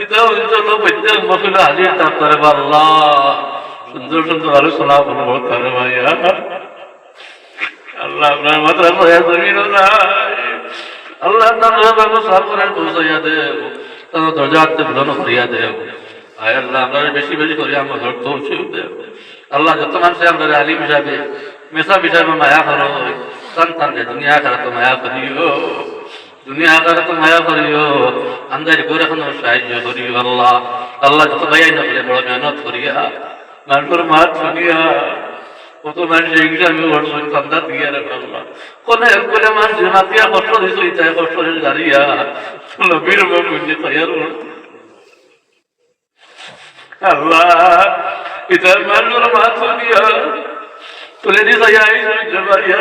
এটা অঞ্চল বৈদ্যের মহিলা হাজির তার আল্লাহ সুন্দর সুন্দর আলোচনা করবো তার ভাইয়া আল্লাহ। আপনার মাথার পয়া জমিনও নাই আল্লাহ, তার ব্যবস্থা করেন পৌঁছাইয়া দেও, তার দরজা হাতে বুলানো করিয়া দেও। আয় আল্লাহ আমরা বেশি বেশি করি আমার ঘর পৌঁছেও দেও আল্লাহ। যত মানুষ আমরা আলিম হিসাবে মেসা হিসাবে মায়া করো সন্তান দুনিয়া খারা তো মায়া করিও, দুনিয়া খারা তো মায়া করিও, আন্দাজ করে এখন সাহায্য করিও আল্লাহ। আল্লাহ যত ভাইয়াই না বলে বড় মেহনত করিয়া মানুষের মাঠ শুনিয়া কত মানুষ আমি কান্দা দিয়া রেখে আল্লাহ, কোন একলে মানুষ মাতিয়া কষ্ট দিছো ইচ্ছায় কষ্ট দাঁড়িয়া নবীর মুখে তৈয়ার আল্লাহ এটা মানুষের মাথা দিয়া তুলে দিতে যাই ভাইয়া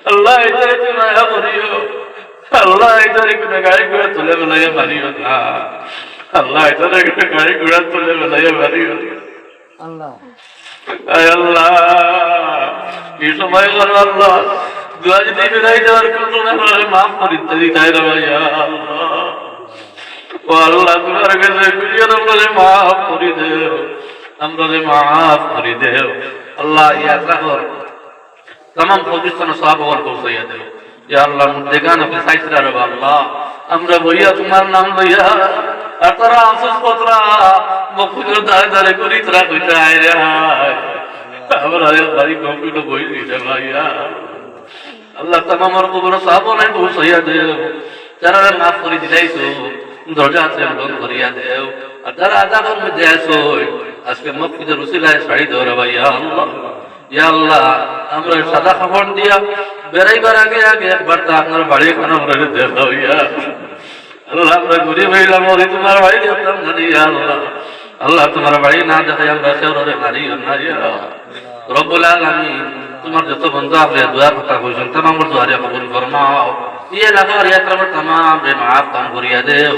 আল্লাহ এটা মায়া করিও আল্লাহ এটার একটু গাড়ি ঘোড়া তুলে বেলাইয়া মারিও না আল্লাহ এটার একটু গাড়ি ঘোড়া তুলে বেলাইয়া মারিও আল্লাহ আল্লাহ এই সময় করো আল্লাহ দুয়া যদি বেড়াই দেওয়ার কোনো মাফ করি তাই রে ভাইয়া আল্লাহ ও আল্লাহ তোমার কাছে বুঝিয়ে আমরা মাফ করি দেও আমরা মাফ করি দেও আল্লাহ ইয়াত্রা কর तमाम পবিত্র সব ওর পৌঁছাইয়া দেও ইয়া আল্লাহ দেখান আপনি সাইতরা রে আল্লাহ আমরা বইয়া তোমার নাম লইয়া আর তারা আফসোস কতরা মকুলের দাঁড়ে দাঁড়ে করি তোরা কইতে আয় রে আমরা ভাই কম্পিউটার বই দিতে ভাইয়া আল্লাহ तमाम ওর কবর সব নাই পৌঁছাইয়া দেও যারা মাফ করে দিলাইছো দরজা আছে বন্ধ করিয়া দেও আর যারা আযাবের মধ্যে আছো আজকে মকফিদের উসিলায় ছাড়ি দাও রে ভাইয়া আল্লাহ ইয়া আল্লাহ আমরা সাদা কাপড় দিয়া বেড়াইবার আগে আগে একবার তো আপনার বাড়ি খানা আমরা দেখাও ইয়া আল্লাহ আমরা গরিব হইলাম ওই তোমার বাড়ি দেখতাম না ইয়া আল্লাহ আল্লাহ তোমার বাড়ি না দেখাই আমরা শেওরে নারী না ইয়া রব্বুল আলামিন তোমার যত বন্ধু আপনি দোয়া কথা কইছেন तमाम দোয়ারে কবুল ফরমাও ইয়া লাগার ইয়া করব तमाम রে maaf কাম করিয়া দেও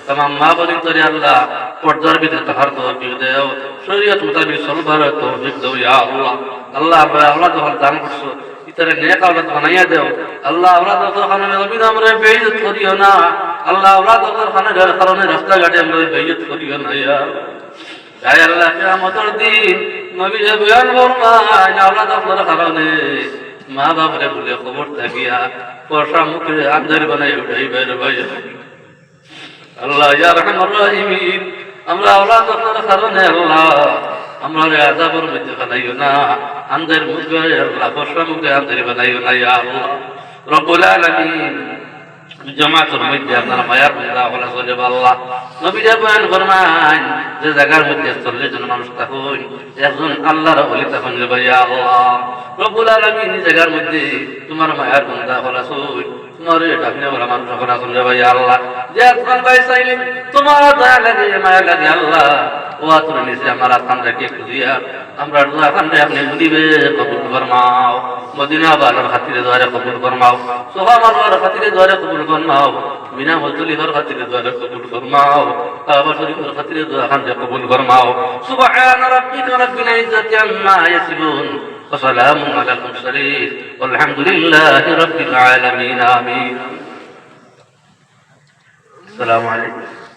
तमाम মা বলিন তোরে আল্লাহ পর্দার ভিতরে তাহার তৌফিক দেও শরীয়ত মোতাবেক চলবার তৌফিক দাও ইয়া আল্লাহ আল্লাহ আমরা আওলাদ হল দান করছো ইতারে নেক আওলাদ বানাইয়া দেও আল্লাহ আওলাদ তো খানে জমিন আমরা বেইজ্জত করিও না আল্লাহ আওলাদ তো খানে ঘর কারণে রাস্তা ঘাটে আমরা বেইজ্জত করিও না ইয়া আয় আল্লাহ কিয়ামতের দিন নবী যে বয়ান ফরমায় আওলাদ আপনার কারণে মা বাপরে বলে খবর থাকিয়া পয়সা মুখে আমদানি বানাই উঠাইবে রে ভাই আল্লাহ ইয়া রহমান রহিম আমরা আওলাদ আপনার কারণে আল্লাহ আমরা আযাবের মধ্যে ফেলাইও না আমাদের মুখে আল্লাহ পয়সা মুখে আমদানি বানাইও না ইয়া আল্লাহ রব্বুল আলামিন জামাতের মধ্যে আপনার মায়ার বান্দা বলা চলে আল্লাহ নবী যে বয়ান ফরমান যে জায়গার মধ্যে 40 জন মানুষ থাকুন একজন আল্লাহর ওলি থাকুন রে ভাই আল্লাহ রব্বুল আলামিন এই জায়গার মধ্যে তোমার মায়ার বান্দা বলা চলে তোমার ডাকনে বলা মানুষ বলা চলে ভাই আল্লাহ যে আপনার ভাই চাইলেন তোমার দয়া লাগে মায়া লাগে আল্লাহ ও আতর নিচে আমার আসান রেখে খুঁজিয়া আমরা দোয়া খান রে আপনি মুদিবে কবুল ফরমাও মদিনা বালার খাতিরে দোয়া কবুল ফরমাও সোহাব আল্লাহর খাতিরে দোয়া কবুল ফরমাও মিনা মুজলিহর খাতিরে দোয়া কবুল ফরমাও কাবা শরীফের খাতিরে দোয়া খান রে কবুল ফরমাও সুবহান রাব্বিকা রাব্বিল ইজ্জাতি আম্মা ইয়াসিফুন ওয়া সালামুন আলাল মুরসালিন ওয়ালহামদুলিল্লাহি রাব্বিল আলামিন আমিন আসসালামু আলাইকুম